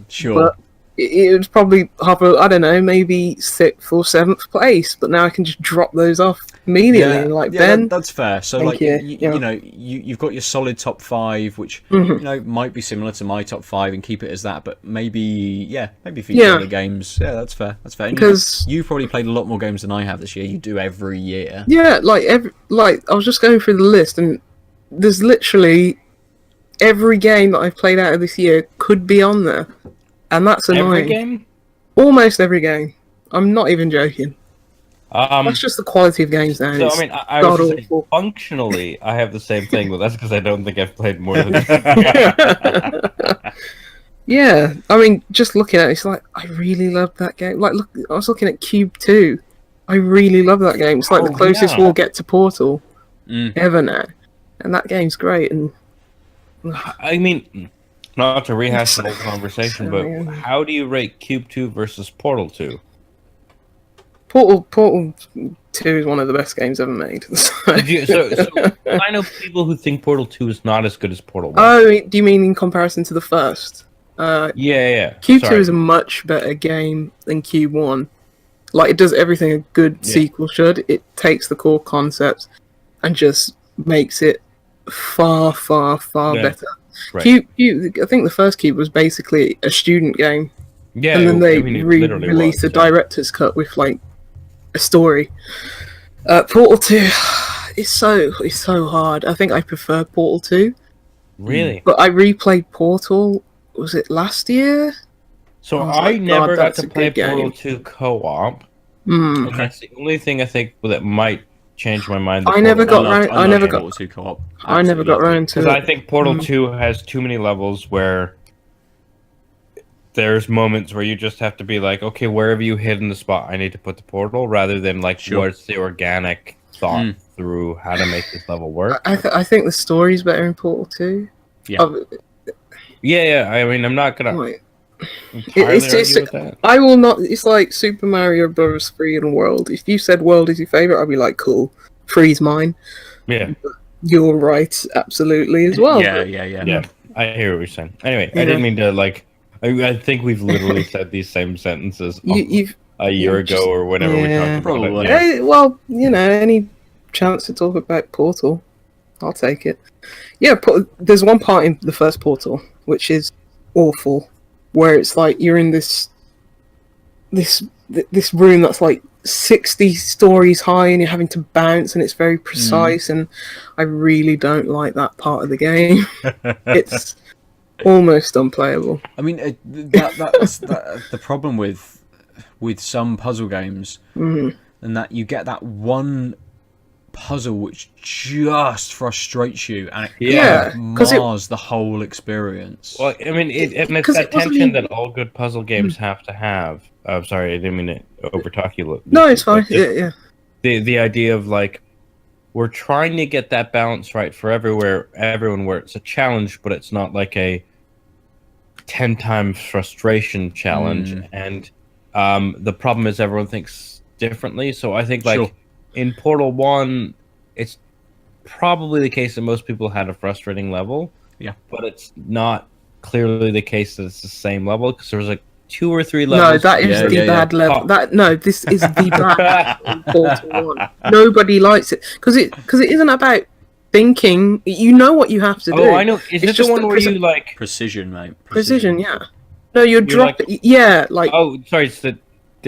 Sure. But it would probably hover, I don't know, maybe 6th or 7th place. But now I can just drop those off immediately. And like, Ben, that's fair. So, thank like, you. you know, you've got your solid top 5, which Mm-hmm. you know might be similar to my top 5, and keep it as that. But maybe feature Yeah. other games. Yeah, that's fair. That's fair. And Because- you've probably played a lot more games than I have this year. You do every year. yeah, like I was just going through the list, and there's literally every game that I've played out of this year could be on there, and that's annoying. Every game? Almost every game. I'm not even joking. That's just the quality of games now. So, It's I mean, I god was just saying, awful. functionally, I have the same thing, but that's because I don't think I've played more than... Yeah, I mean, just looking at it, it's like, I really love that game. Like, look, I was looking at Qube 2. I really love that game. It's like the closest yeah. we'll get to Portal Mm. ever now. And that game's great. And I mean, not to rehash the whole conversation, but Yeah. how do you rate Qube 2 versus Portal 2? Portal 2 is one of the best games ever made. So I know people who think Portal 2 is not as good as Portal 1. Oh, do you mean in comparison to the first? Yeah. Qube Sorry. 2 is a much better game than Qube 1. Like, it does everything a good sequel should. It takes the core concepts and just makes it far, far, far better. Right. Qube, I think the first Qube was basically a student game, Yeah, and then they I mean, it literally released a was, yeah. director's cut with like a story. Portal 2 is so hard. I think I prefer Portal 2, Really? but I replayed Portal. Was it last year? So I was I like, never God, got that's to a play good Portal game. 2 co-op. Mm. And that's the only thing I think that might change my mind. I never got round. I never got. Portal 2 co-op. I never got round to Because I it. think Portal 2 has too many levels where there's moments where you just have to be like, okay, wherever you hit in the spot, I need to put the portal, rather than like, what's the organic thought through how to make this level work. I think the story's better in Portal 2. Yeah. Yeah. I mean, I'm not gonna Like, entirely it's argue with that. I will not. It's like Super Mario Bros. 3 and World. If you said World is your favorite, I'd be like, cool. 3's mine. Yeah. You're right, absolutely as well. Yeah. I hear what you're saying. Anyway, I didn't mean to like. I think we've literally said these same sentences You've a year ago or whenever we talked about probably. it. Yeah. well, you know, any chance to talk about Portal, I'll take it. Yeah, there's one part in the first Portal which is awful, where it's like you're in this room that's like 60 stories high, and you're having to bounce, and it's very precise, and I really don't like that part of the game. It's almost unplayable. I mean, that's the problem with some puzzle games, and that you get that one puzzle which just frustrates you, and it mars the whole experience. Well, I mean, and it's 'Cause that it wasn't tension even- that all good puzzle games have to have. I'm sorry, I didn't mean to overtalk you. No, it's fine. But just Yeah. The idea of like, we're trying to get that balance right for everyone, where it's a challenge, but it's not like a 10 times frustration challenge. And the problem is everyone thinks differently. So I think like in Portal 1, it's probably the case that most people had a frustrating level. Yeah. But it's not clearly the case that it's the same level, because there was like 2 or 3 levels. No, that is the bad level. This is the bad level in Portal 1. Nobody likes it because it isn't about thinking. You know what you have to do. Oh, I know. Is it the one where you like precision, mate? Precision, yeah. No, you're dropping. Like, yeah, like. Oh, sorry. It's the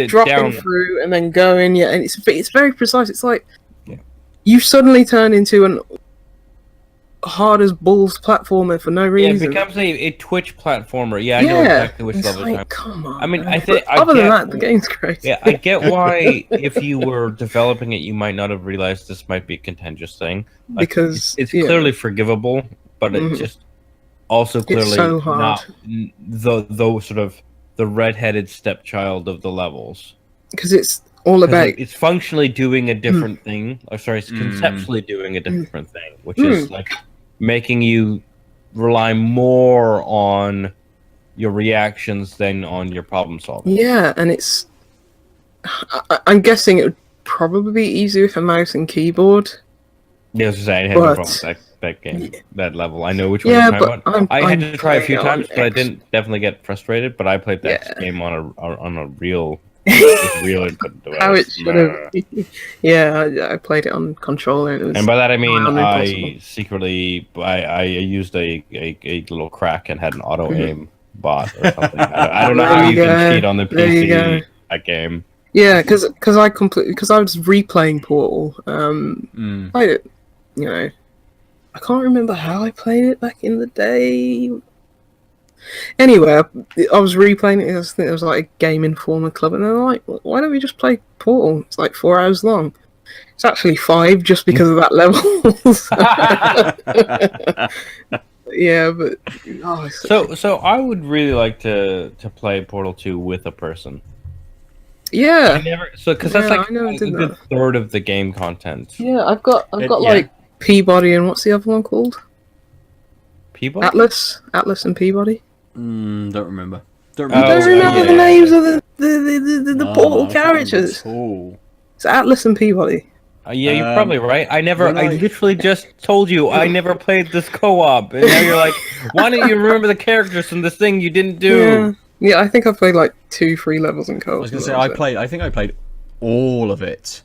dropping down through and then going. Yeah, and it's very precise. It's like you suddenly turn into an hard as balls platformer for no reason. Yeah, it becomes a Twitch platformer. Yeah, I know exactly which level. Like, come on. I mean, than that, the game's great. Yeah, I get why if you were developing it, you might not have realized this might be a contentious thing. Like, because it's clearly forgivable, but it's just also clearly so hard. not the sort of the redheaded stepchild of the levels. Because it's all about it's functionally doing a different thing. Or sorry, it's conceptually doing a different thing, which is like making you rely more on your reactions than on your problem solving. Yeah, and it's. I'm guessing it would probably be easier with a mouse and keyboard. Yeah, I was saying I had no problem with that game, that level. I know which one you're talking about. I had to try a few times, but I didn't definitely get frustrated. But I played that game on a real input device. How it should have. Yeah, I played it on controller, and by that I mean I secretly I used a little crack and had an auto aim bot or something. I don't know how you can cheat on the PC that game. Yeah, because I was replaying Portal. Played it, I can't remember how I played it back in the day. Anyway, I was replaying it. I think it was like a Game Informer club, and they're like, "Why don't we just play Portal? It's like 4 hours long." It's actually 5 just because of that level. Yeah, but so I would really like to play Portal 2 with a person. Yeah, because that's like a good third of the game content. Yeah, I've got like Peabody and what's the other one called? Peabody? Atlas and Peabody. Don't remember. Don't remember the names of the Portal characters. Cool. It's Atlas and Peabody. Yeah, you're probably right. I literally just told you I never played this co-op, and now you're like, why don't you remember the characters from this thing you didn't do? Yeah, I think I played like 2-3 levels in co-op. I was gonna say I think I played all of it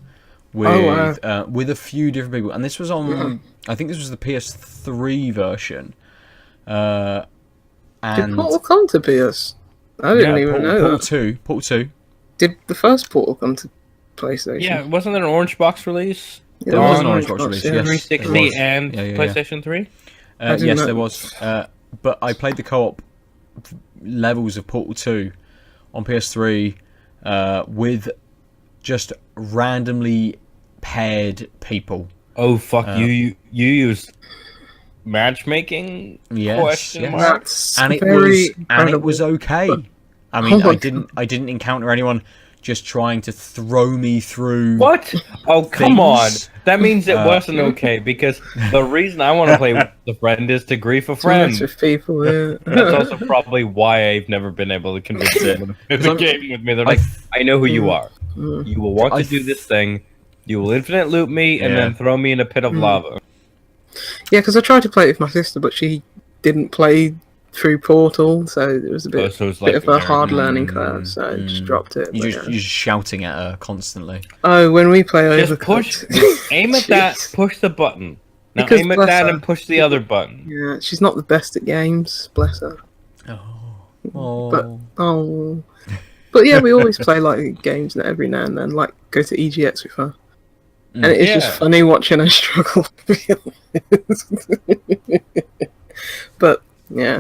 with a few different people, and this was on. I think this was the PS3 version. Did Portal come to PS? I didn't even know that. Portal 2. Did the first Portal come to PlayStation? Yeah, wasn't there an Orange Box release? There was an Orange Box release, yes. 360 and PlayStation 3? Yes, there was. But I played the co-op levels of Portal 2 on PS3 with just randomly paired people. Oh, fuck. You used matchmaking? Question mark? And it was okay. I mean, I didn't encounter anyone just trying to throw me through. What? Oh, come on! That means it wasn't okay, because the reason I want to play with a friend is to grief a friend. With people, yeah. That's also probably why I've never been able to convince them to play the game with me. They're like, I know who you are. You will want to do this thing. You will infinite loop me and then throw me in a pit of lava. Yeah, because I tried to play it with my sister, but she didn't play through Portal, so it was a bit of a hard learning curve, so I just dropped it. You're just shouting at her constantly. Oh, when we play Overcooked... aim at that, push the button. Now aim at that and push the other button. Yeah, she's not the best at games, bless her. But yeah, we always play like games every now and then, like go to EGX with her. And it is just funny watching her struggle. But yeah,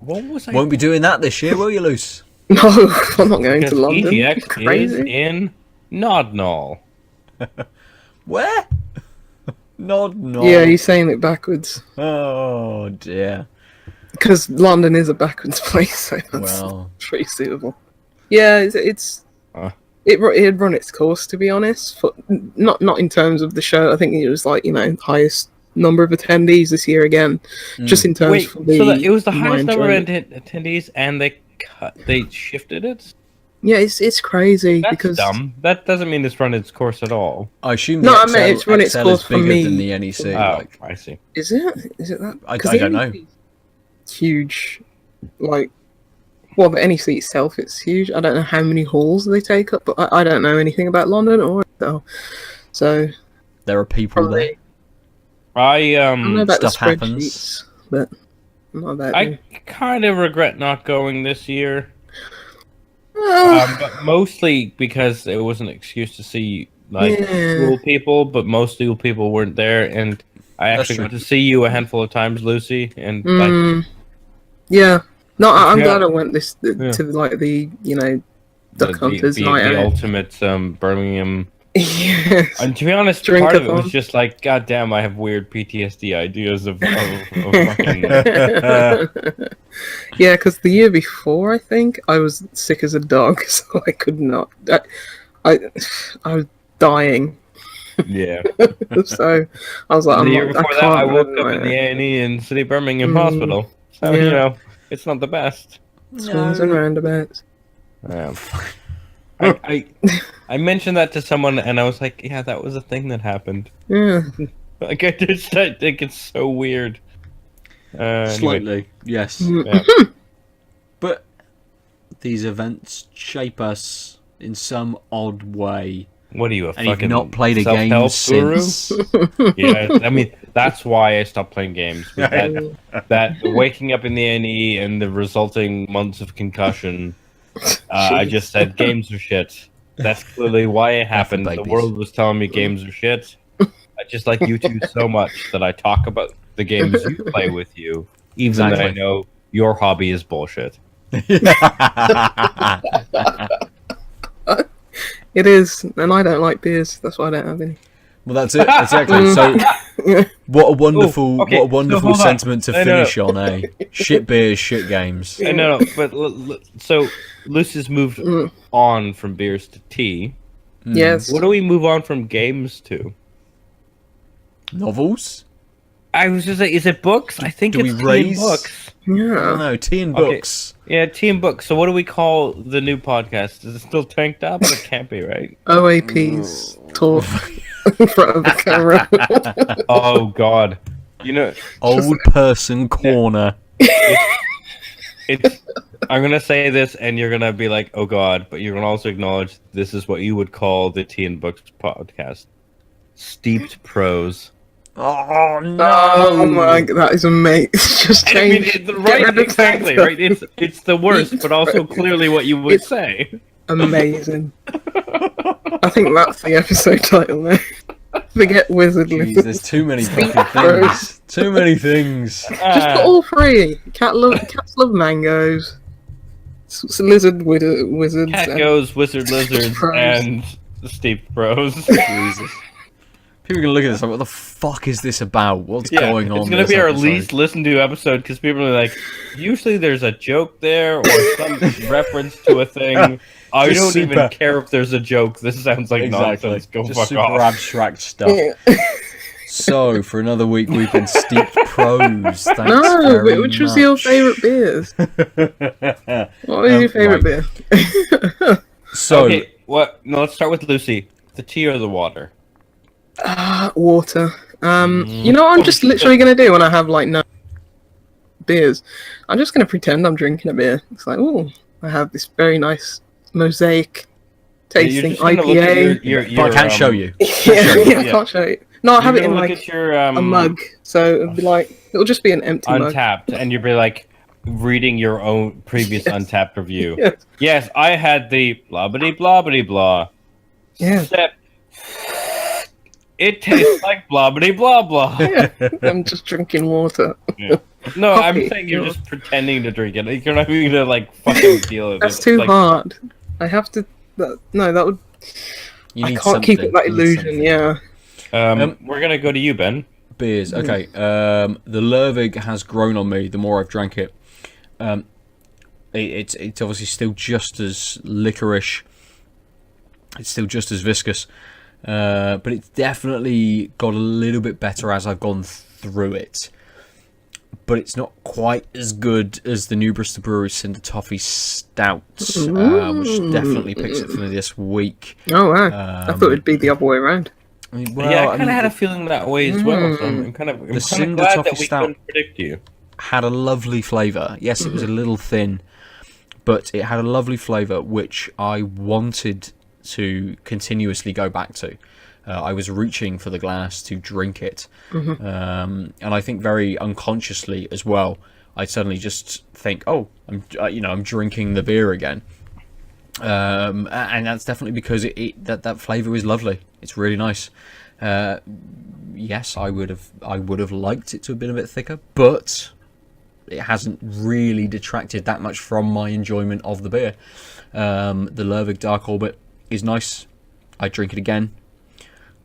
Won't be doing that this year, will you, Luce? No, I'm not going to London. EGX is in Nodnall. Where? Nodnall. Yeah, he's saying it backwards. Oh dear. Because London is a backwards place, so that's pretty suitable. Yeah, it's it had run its course, to be honest. Not in terms of the show. I think it was like, highest number of attendees this year again. Just in terms Wait, of the. so it was the my highest number of enjoyment. attendees, and they shifted it. Yeah, it's crazy That's because dumb. That doesn't mean it's run its course at all. I assume No, the I mean, XL, it's run its XL course is for bigger me. than the NEC. Oh, Like, I see. is it? Is it that? I 'Cause the don't know. NEC 's huge, like. Well, the NEC itself, it's huge. I don't know how many halls they take up, but I don't know anything about London or so. there are people there. Probably, I I don't know about the stuff happens. spreadsheets, but not about I kind of regret not going this year, Oh, but mostly because it was an excuse to see like Yeah. school people, but most school people weren't there, and I That's actually true. got to see you a handful of times, Lucy, and like, yeah. No, I'm Yeah. glad I went this Yeah. to like the the, Duck Hunters the night out. ultimate Birmingham. Yes. And to be honest, part of it Drink-a-thon. was just like, God damn, I have weird PTSD ideas of fucking. Yeah, because the year before, I think I was sick as a dog, so I could not. I was dying, Yeah. so I was like, The I'm year not, before I that, can't I do woke it up in the right A&E in City Birmingham Mm, Hospital. So, yeah. it's not the best. now. Swings and roundabouts. I mentioned that to someone, and I was like, yeah, that was a thing that happened. Yeah. Like, I think it's so weird. Anyway, Slightly, yes. yeah. But these events shape us in some odd way. What are you, a And you've fucking not played a game self-help guru? since. Yeah, I mean, that's why I stopped playing games. With that waking up in the A&E and the resulting months of concussion, I just said games are shit. That's clearly why it happened. The babies. world was telling me games are shit. I just like you two so much that I talk about the games you play with you, even though I Exactly. know your hobby is bullshit. It is, and I don't like beers. That's why I don't have any. Well, that's it. Exactly. So, what a wonderful, okay, what a wonderful so hold on. sentiment to No, no, finish on, eh? Shit beers, shit games. No, but so Lucy's moved on from beers to tea. Yes. What do we move on from games to? Novels? I was just like, is it books? I think do it's we tea raise- and books. I don't Yeah. know. Tea and Okay. books. Yeah, tea and books. So what do we call the new podcast? Is it still Tanked Up? It can't be, right? OAPs talk in front of the camera. Oh God, you know, Old person corner. it's. I'm gonna say this, and you're gonna be like, "Oh God," but you're gonna also acknowledge this is what you would call the Tea and Books podcast. Steeped prose. Oh no! Oh my god, that is amazing. Just I mean, change. it's Get right, rid of exactly, that. right? It's the worst, but also clearly what you would It's- say. Amazing. I think that's the episode title now. Forget wizard Jeez, lizard. there's too many Steep fucking prose. things. Too many things. Just put all three. Cats love mangoes. Wizards. Cat and- goes, wizard lizards, Prose. and steeped prose. Jesus. People are gonna look at this like, what the fuck is this about? What's going on? It's gonna this be our episode? least listened to episode because people are like, usually there's a joke there or some reference to a thing. I Just don't even super- care if there's a joke. This sounds like Exactly. nonsense. Go Just fuck super off. abstract stuff. Yeah. So, for another week, we've been steeped prose. Thanks No, very which was your favourite beers? What was your favourite beer? So, Okay, what? No, let's start with Lucy. The tea or the water? Water. You know what I'm just literally gonna do when I have like no beers? I'm just gonna pretend I'm drinking a beer. It's like, oh, I have this very nice mosaic You're tasting just gonna look at IPA. your, but I can't show you. Yeah, I can't show you. No, I You're have it in gonna look like at your a mug, so it'll be like it'll just be an empty mug. Untapped, and you'll be like reading your own previous Yes. Untapped review. Yes. Yes, I had the blobbity blobbity blah. Yeah. Step. It tastes like blobbity blah blah. Yeah, I'm just drinking water. No, I'm Coffee. saying you're just pretending to drink it. You're not even gonna like fucking deal with That's it. too Like, hard. I have to. That would. You I need can't keep something. it that You need illusion. something. Yeah. We're gonna go to you, Ben. Beers. Okay. The Lervig has grown on me the more I've drank it. It's obviously still just as licorice It's still just as viscous, but it's definitely got a little bit better as I've gone through it. But it's not quite as good as the new Bristol Brewery Cinder Toffee Stout, which definitely picks it for me this week. Oh, wow. I thought it would be the other way around. I mean, I kind of had a feeling that way as well. So I'm kind of Cinder glad Toffee that we Stout couldn't predict you. had a lovely flavour. Yes, it was a little thin, but it had a lovely flavour which I wanted to continuously go back to. I was reaching for the glass to drink it, and I think very unconsciously as well, I suddenly just think, oh, I'm drinking the beer again, and that's definitely because that flavour is lovely. It's really nice. Yes, I would have liked it to have been a bit thicker, but it hasn't really detracted that much from my enjoyment of the beer. The Lervig Dark Orbit is nice. I'd drink it again,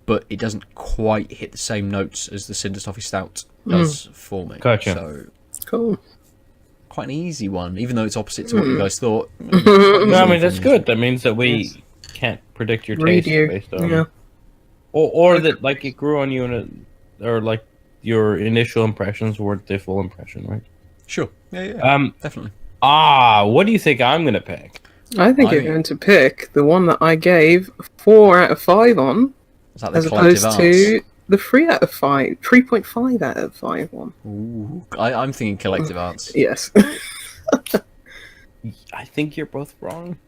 but it doesn't quite hit the same notes as the Cinder Toffee Stout does for me. Gotcha. So, Cool. quite an easy one, even though it's opposite to what you guys thought. No, I mean, that's good. That means that we can't predict your Read taste you. based on... Yeah. Or that, like, it grew on you or, like, your initial impressions weren't the full impression, right? Sure. Yeah, definitely. What do you think I'm going to pick? I think you're going to pick the one that I gave 4 out of 5 on, Is that the as collective opposed arts? to the 3 out of 5, 3.5 out of 5 one. Ooh, I'm thinking collective arts. Yes. I think you're both wrong.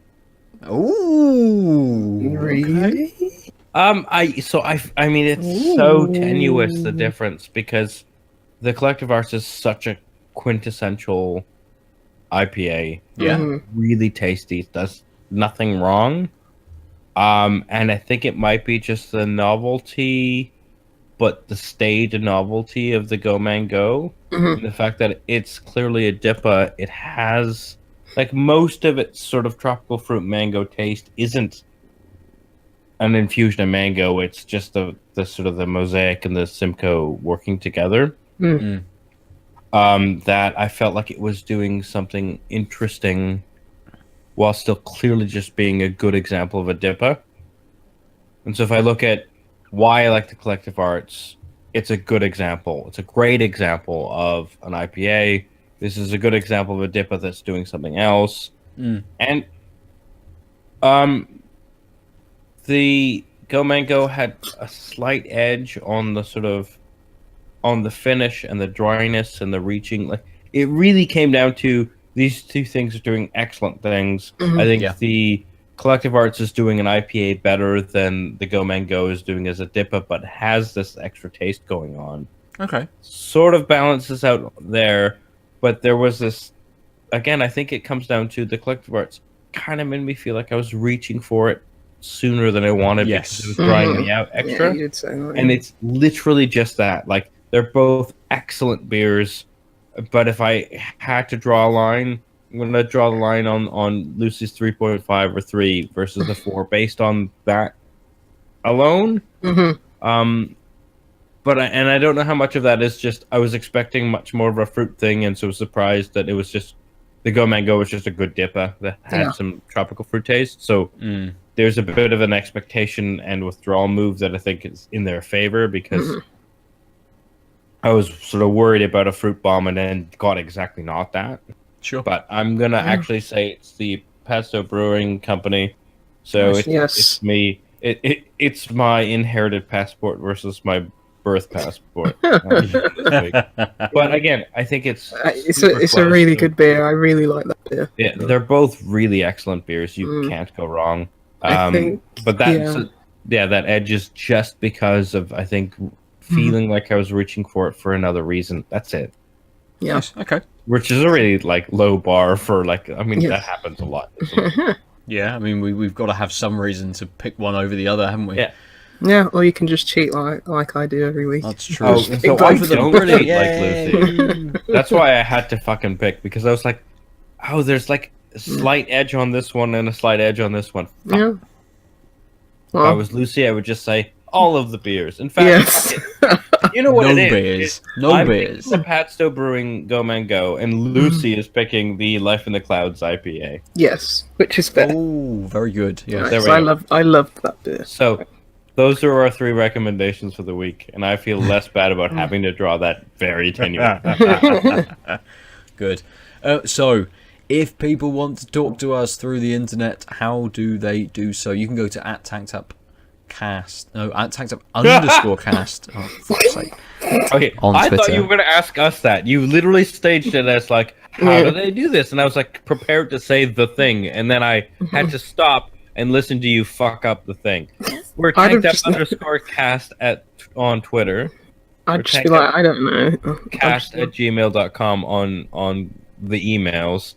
Ooh. Really? I mean, it's so tenuous, the difference, because the collective arts is such a quintessential IPA. Yeah. Really tasty. It does nothing wrong. And I think it might be just the novelty, but the staid novelty of the Go Mango. And the fact that it's clearly a DIPA. It has, like, most of its sort of tropical fruit mango taste isn't an infusion of mango. It's just the sort of the mosaic and the Simcoe working together. That I felt like it was doing something interesting while still clearly just being a good example of a DIPA. And so if I look at why I like the collective arts, it's a good example. It's a great example of an IPA. This is a good example of a DIPA that's doing something else. And the Go Mango had a slight edge on the sort of on the finish and the dryness and the reaching. Like, it really came down to these two things are doing excellent things. I think the collective arts is doing an IPA better than the Go Mango is doing as a DIPA, but has this extra taste going on. Okay. Sort of balances out there, but there was this, again, I think it comes down to the collective arts kind of made me feel like I was reaching for it sooner than I wanted because it was drying me out extra. Yeah, you did say that. And it's literally just that. Like, they're both excellent beers, but if I had to draw a line, I'm going to draw the line on Lucy's 3.5 or 3 versus the 4 based on that alone. But I don't know how much of that is just I was expecting much more of a fruit thing, and so surprised that it was just the Go Mango was just a good DIPA that had some tropical fruit taste. So there's a bit of an expectation and withdrawal move that I think is in their favor because I was sort of worried about a fruit bomb and then got exactly not that. Sure. But I'm going to actually say it's the Padstow Brewing Company. So it's me. It's my inherited passport versus my birth passport. But again, I think it's a really good beer. I really like that beer. Yeah, they're both really excellent beers. You can't go wrong. But that that edge is just because of, I think, feeling like I was reaching for it for another reason. That's it. Yeah. Nice. Okay. Which is a really like low bar for like. I mean, that happens a lot. Yeah, I mean, we've got to have some reason to pick one over the other, haven't we? Yeah. Yeah, or you can just cheat like I do every week. That's true. Oh, so Go I for the don't brilliant. cheat like Lucy. That's why I had to fucking pick, because I was like, oh, there's like a slight edge on this one and a slight edge on this one. Fuck. Yeah. If I was Lucy, I would just say all of the beers. In fact, You know what no it beers. is? No I'm beers. picking the Padstow Brewing Go Man Go, and Lucy is picking the Life in the Clouds IPA. Yes, which is fair. Oh, very good. Yeah. There we I go. loved that beer. So, those are our 3 recommendations for the week, and I feel less bad about having to draw that very tenuous. Good. So, if people want to talk to us through the internet, how do they do so? You can go to @tankedupcast. No, @tankedup_cast. Oh, for fuck's sake. Okay, On I thought Twitter. you were going to ask us that. You literally staged it as like, how do they do this? And I was like prepared to say the thing, and then I had to stop and listen to you fuck up the thing. We're tankedup_cast on Twitter. I'd just be like, I don't know. Cast@gmail.com on the emails.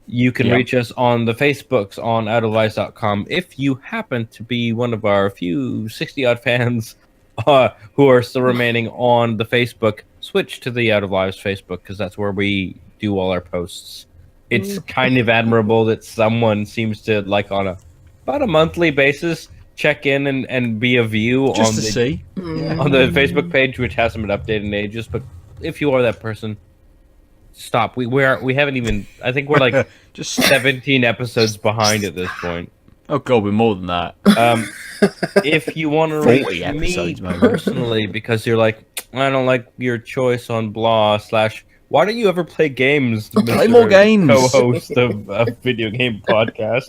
You can reach us on the Facebooks on outoflives.com if you happen to be one of our few 60-odd fans who are still remaining on the Facebook. Switch to the Out of Lives Facebook, because that's where we do all our posts. It's kind of admirable that someone seems to, like, on about a monthly basis, check in and be a view Just on to the see. on the Facebook page, which hasn't been updated in ages. But if you are that person, stop. We haven't even. I think we're like Just 17 episodes behind at this point. Oh god, we're more than that. If you want to 40 reach me episodes, maybe. personally, because you're like, I don't like your choice on blah / why don't you ever play games? Play more games. Co-host of a video game podcast.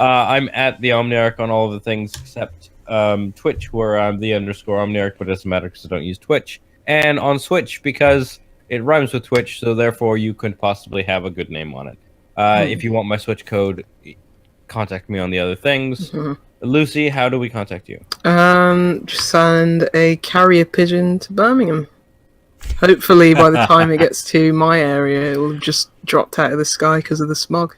I'm at the Omniarch on all of the things except Twitch, where I'm the _Omniarch, but it doesn't matter because I don't use Twitch. And on Switch, because it rhymes with Twitch, so therefore you could possibly have a good name on it. If you want my Switch code, contact me on the other things. Lucy, how do we contact you? Just send a carrier pigeon to Birmingham. Hopefully, by the time it gets to my area, it will have just dropped out of the sky because of the smog.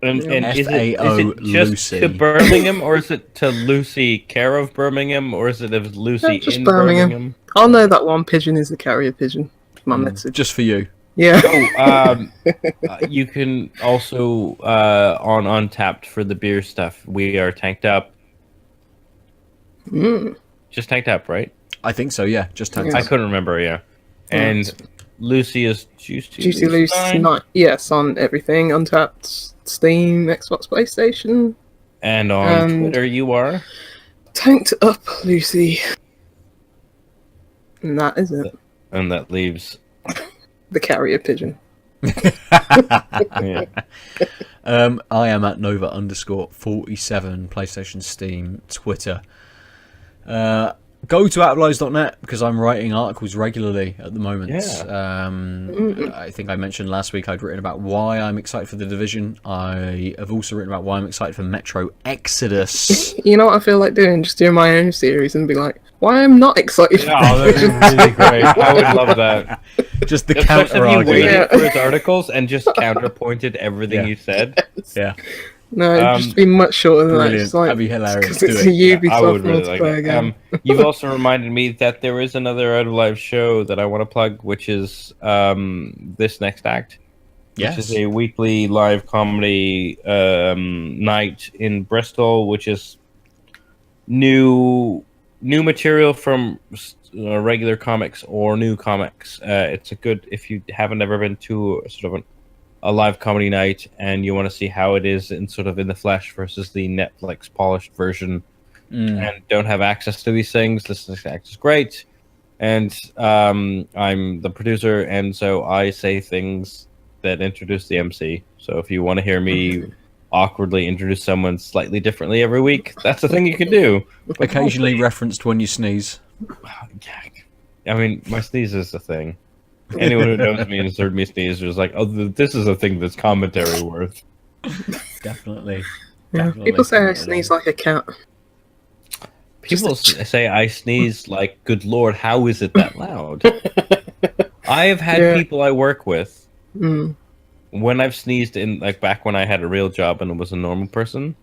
And is it just Lucy. to Birmingham, or is it to Lucy, care of Birmingham, or is it of Lucy Just in Birmingham. I'll know that one pigeon is the carrier pigeon. My message. Just for you. Yeah. You can also on Untapped for the beer stuff. We are tanked up. Just tanked up, right? I think so, yeah. Just tanked Yeah. I couldn't remember, yeah. And Lucy is Juicy Loose 9. Yes, on everything. Untapped, Steam, Xbox, PlayStation. And on Twitter, you are Tanked Up Lucy. And that is it. and that leaves. The carrier pigeon. Yeah. I am at Nova_47, PlayStation, Steam, Twitter. Go to outoflives.net because I'm writing articles regularly at the moment. Yeah. I think I mentioned last week I'd written about why I'm excited for The Division. I have also written about why I'm excited for Metro Exodus. You know what I feel like doing? Just doing my own series and be like, why I'm not excited for that'd be really great. I would love that. Just the Especially counter if you waited argument. for his articles and just counterpointed everything Yeah. you said. Yeah, No, it'd just be much shorter than that. brilliant. Just like, That'd be hilarious. because Do it's it. a Ubisoft I would really like multiplayer it. game. You've also reminded me that there is another Out of Live show that I want to plug, which is This Next Act. Yes. Which is a weekly live comedy night in Bristol, which is new material from regular comics or new comics. It's a good, if you haven't ever been to sort of a live comedy night and you want to see how it is in sort of in the flesh versus the Netflix polished version and don't have access to these things, this Act is great. And I'm the producer, and so I say things that introduce the MC. So if you want to hear me awkwardly introduce someone slightly differently every week, that's a thing you can do. Occasionally referenced when you sneeze. I mean, my sneeze is a thing. Anyone who knows me and has heard me sneeze is like, oh, this is a thing that's commentary worth. Definitely. Yeah. Definitely. People say I sneeze like a cat. People say I sneeze like, good lord, how is it that loud? I have had people I work with, when I've sneezed in, like back when I had a real job and was a normal person,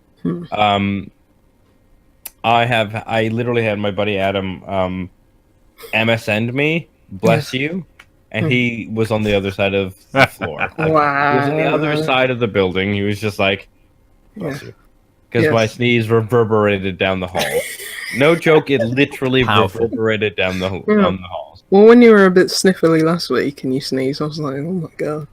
I literally had my buddy Adam MSN'd me, bless you, and he was on the other side of the floor. Wow. He was on the other side of the building. He was just like, bless you. Because my sneeze reverberated down the hall. No joke, it literally Powerful. reverberated down the halls. Well, when you were a bit sniffly last week and you sneezed, I was like, oh my god.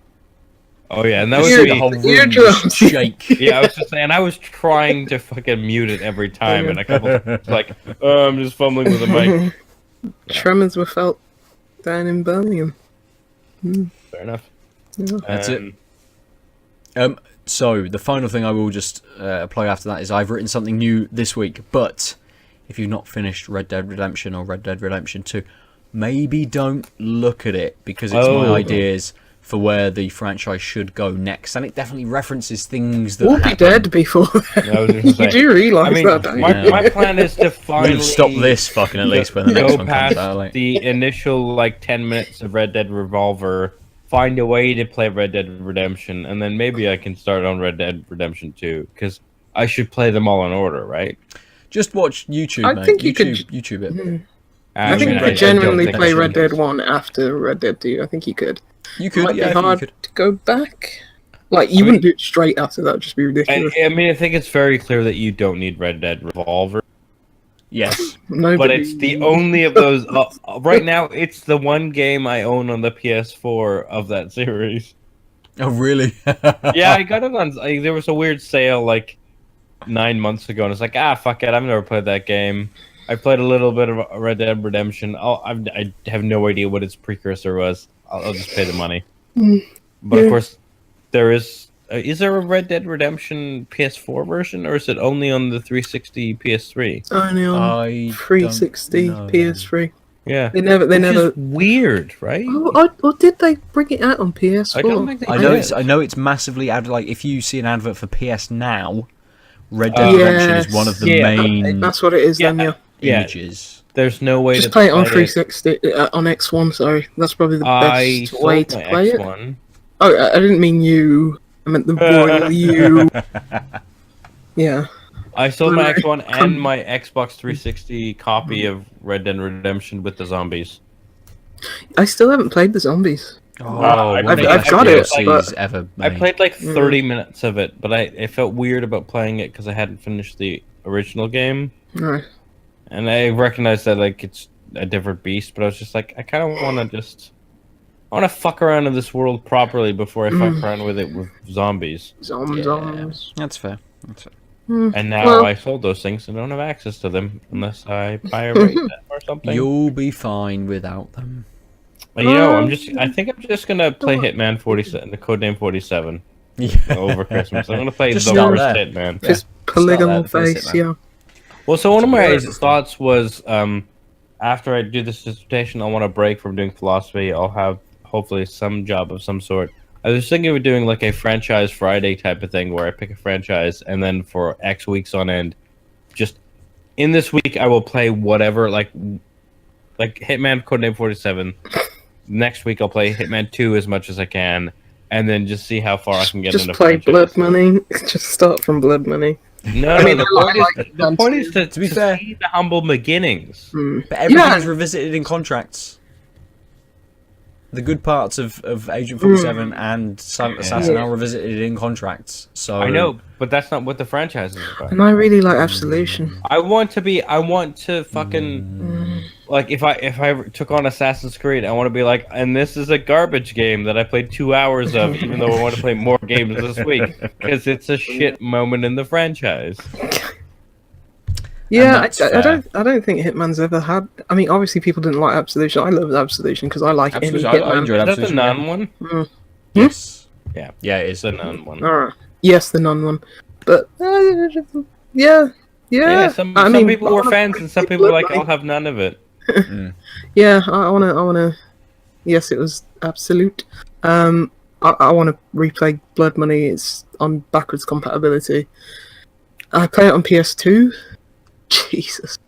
Oh yeah, and that was the me. whole room Eardrums. just shake. Yeah, I was just saying, I was trying to fucking mute it every time, and a couple times, like, oh, I'm just fumbling with the mic. Tremors were felt down in Birmingham. Fair enough. Yeah. That's it. So the final thing I will just plug after that is I've written something new this week, but if you've not finished Red Dead Redemption or Red Dead Redemption 2, maybe don't look at it, because it's my ideas for where the franchise should go next, and it definitely references things that We'll be dead before Yeah, I was just you do realise I mean, that, don't you? my plan is to finally We'll stop this fucking at least when the next go one past comes out. Like. the initial like 10 minutes of Red Dead Revolver, find a way to play Red Dead Redemption, and then maybe I can start on Red Dead Redemption 2, because I should play them all in order, right? Just watch YouTube, I mate. think you could- YouTube it. I think mean, you I could don't genuinely think play I Red should. Dead 1 after Red Dead 2. I think you could. You It could, might yeah, be I think you hard could. to go back. Like, you wouldn't do it straight after that, just be ridiculous. I mean, I think it's very clear that you don't need Red Dead Revolver, Yes. Nobody... but it's the only of those. Right now, it's the one game I own on the PS4 of that series. Oh, really? Yeah, I got it on. There was a weird sale like 9 months ago, and it's like, fuck it, I've never played that game. I played a little bit of Red Dead Redemption. I have no idea what its precursor was. I'll just pay the money. But of course, there is. Is there a Red Dead Redemption PS4 version, or is it only on the 360 PS3? Only on I 360 don't know. PS3. Yeah, They never... Which is weird, right? or did they bring it out on PS4? I don't think they I know did. I know it's massively added. Like, if you see an advert for PS Now, Red Dead Yes. Redemption is one of the main That's what it is then, yeah. Yeah. images. There's no way Just to play it on 360, on X1, sorry. That's probably the I best sold way my to play it. X1. Oh, I didn't mean you. I meant the royal you. Yeah. I sold my X1 Come- and my Xbox 360 copy of Red Dead Redemption with the zombies. I still haven't played the zombies. Oh, I've one of the got best it, DLCs but- ever I made. played like 30 minutes of it, but it felt weird about playing it because I hadn't finished the original game, No. and I recognized that like it's a different beast. But I was just like, I kind of want to fuck around in this world properly before I fuck around with it with zombies. Zombies. That's fair. That's fair. And now Well- I sold those things and don't have access to them unless I pirate them or something. You'll be fine without them. But, you know, I think I'm just gonna play Hitman 47, the codename 47, over Christmas. I'm gonna play Just the start worst there. Hitman. His polygonal Start there, face, face it, yeah. Well, so one of my Very thoughts was, after I do this dissertation, I want to break from doing philosophy. I'll have hopefully some job of some sort. I was thinking of doing like a franchise Friday type of thing where I pick a franchise and then for X weeks on end, just in this week I will play whatever, like Hitman Codename 47. Next week I'll play Hitman 2 as much as I can, and then just see how far I can get Just into play franchise. Blood Money. Just start from Blood Money. No, I mean, the I point, like is, the point is To be fair- see the humble beginnings. But everything's Yeah. revisited in contracts. The good parts of Agent 47 and Assassin Yeah. are revisited in contracts. So I know, but that's not what the franchise is about. And I really like Absolution. I want to fucking like if I took on Assassin's Creed, I want to be like, and this is a garbage game that I played 2 hours of, even though I want to play more games this week because it's a shit moment in the franchise. Yeah, that's I fair. don't think Hitman's ever had. I mean, obviously people didn't like Absolution. I love Absolution because I like Absolution, any I Hitman. enjoyed Is that the Absolution. nun one? Yes. Yeah. Yeah, it It's is. the nun one. Alright. Yes, the non one. But yeah. Yeah, some people were fans and some people were like, I'll have none of it. Yeah, I wanna. Yes, it was absolute. I wanna replay Blood Money. It's on backwards compatibility. I play it on PS2. Jesus.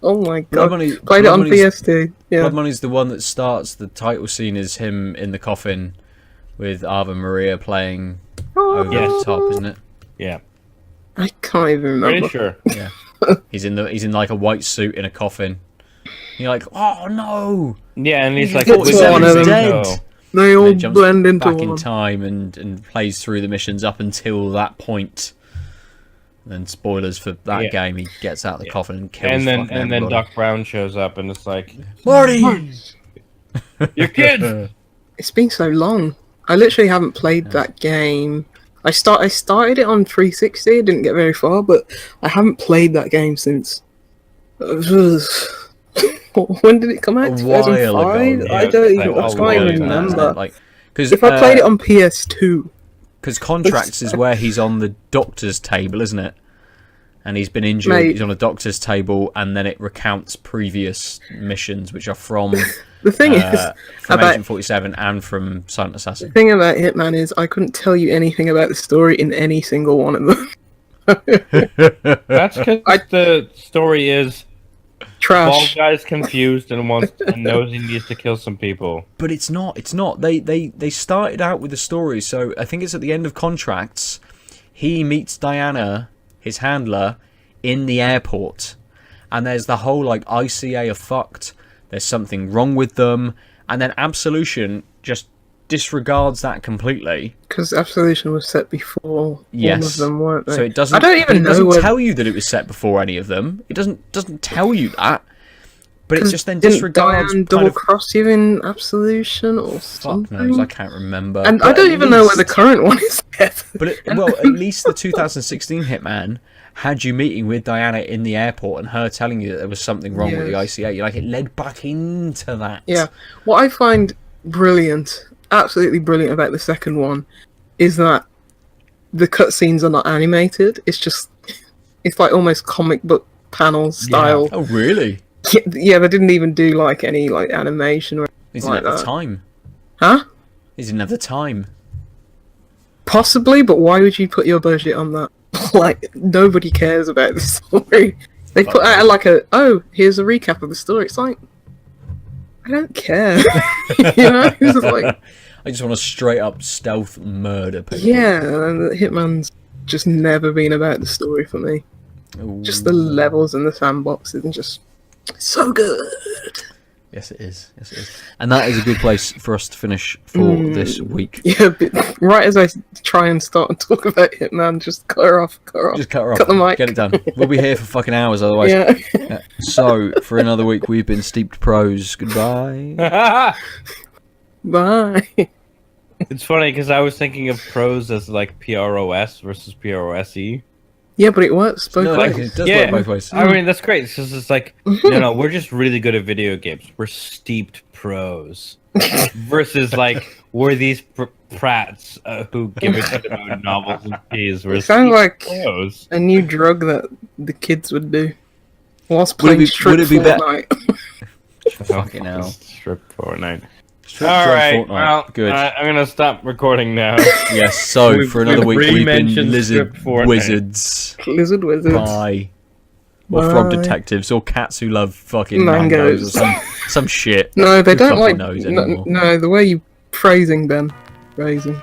Oh my god. Blood Money, Played it Blood on Money's- PS2. Yeah. Blood Money's the one that starts the title scene is him in the coffin with Ave Maria playing over the top, isn't it? Yeah. I can't even remember. Pretty sure. Yeah. he's in like a white suit in a coffin. You're like, oh no! Yeah, and he's like, It's one of them. dead. They all And then jumps blend into back in one. time and plays through the missions up until that point And spoilers for that game, he gets out of the coffin and kills. And then everybody. Doc Brown shows up and it's like, Marty, your kids. It's been so long. I literally haven't played that game. I started it on 360. Didn't get very far, but I haven't played that game since. When did it come out? A while ago. 2005? Yeah, I don't even. I a can't while even ago, remember. Like, because If I played it on PS2, because Contracts is where he's on the doctor's table, isn't it? And he's been injured. Mate. He's on a doctor's table, and then it recounts previous missions, which are from the thing is from about Agent 47 and from Silent Assassin. the thing about Hitman is I couldn't tell you anything about the story in any single one of them. That's because the story is Bald Trash. guy's confused and knows he needs to kill some people. But it's not. It's not. They started out with the story. So I think it's at the end of Contracts. He meets Diana, his handler, in the airport, and there's the whole like ICA are fucked. There's something wrong with them, and then Absolution just disregards that completely. Because Absolution was set before Yes. all of them, weren't they? So it doesn't. I don't even it know doesn't whether- tell you that it was set before any of them. It doesn't tell you that. But it's just then Didn't disregards. Diane kind double of, cross you in Absolution or fuck something? knows. I can't remember. And But I don't at even know where the least- current one is yet. But at least the 2016 Hitman had you meeting with Diana in the airport and her telling you that there was something wrong with the Yes. ICA. You're like, it led back into that. Yeah. What I find brilliant, absolutely brilliant about the second one, is that the cutscenes are not animated. It's like almost comic book panel style. Oh, really? Yeah, they didn't even do like any like animation or He anything didn't like have the that. time. Huh? He didn't have the time. Possibly, but why would you put your budget on that? Like, nobody cares about the story. They put out like here's a recap of the story. It's like, I don't care. You know? It's just like, I just want to straight up stealth murder people. yeah, and Hitman's just never been about the story for me. Ooh. Just the levels and the sandboxes and just so good. Yes, it is. Yes, it is. And that is a good place for us to finish for this week. Yeah, but right as I try and start and talk about Hitman, just cut her off. Just cut her off. Cut the mic. Get it done. We'll be here for fucking hours otherwise. Yeah. So, for another week, we've been Steeped Prose. Goodbye. Bye. It's funny because I was thinking of Prose as like PROS versus PROSE. Yeah, but it works both No, ways. it does work both ways. I mean, that's great because it's like, no, we're just really good at video games. We're steeped pros. Versus like, we're these prats who give a shit about novels and peas. We're It sounds like pros. a new drug that the kids would do whilst Would it playing be- strip would it be bet- Fortnite. Fucking hell. Strip Fortnite. Strip All Club right, Fortnite. well, Good. I'm gonna stop recording now. Yes, so for another week, we've been re-mentioned Lizard Strip Fortnite. Wizards. Lizard wizards. Bye. Or frog Bye. detectives, or cats who love fucking Mangoes. mangoes, or some shit. No, they Who don't fucking like. knows No, anymore? no, the way you phrasing them, phrasing.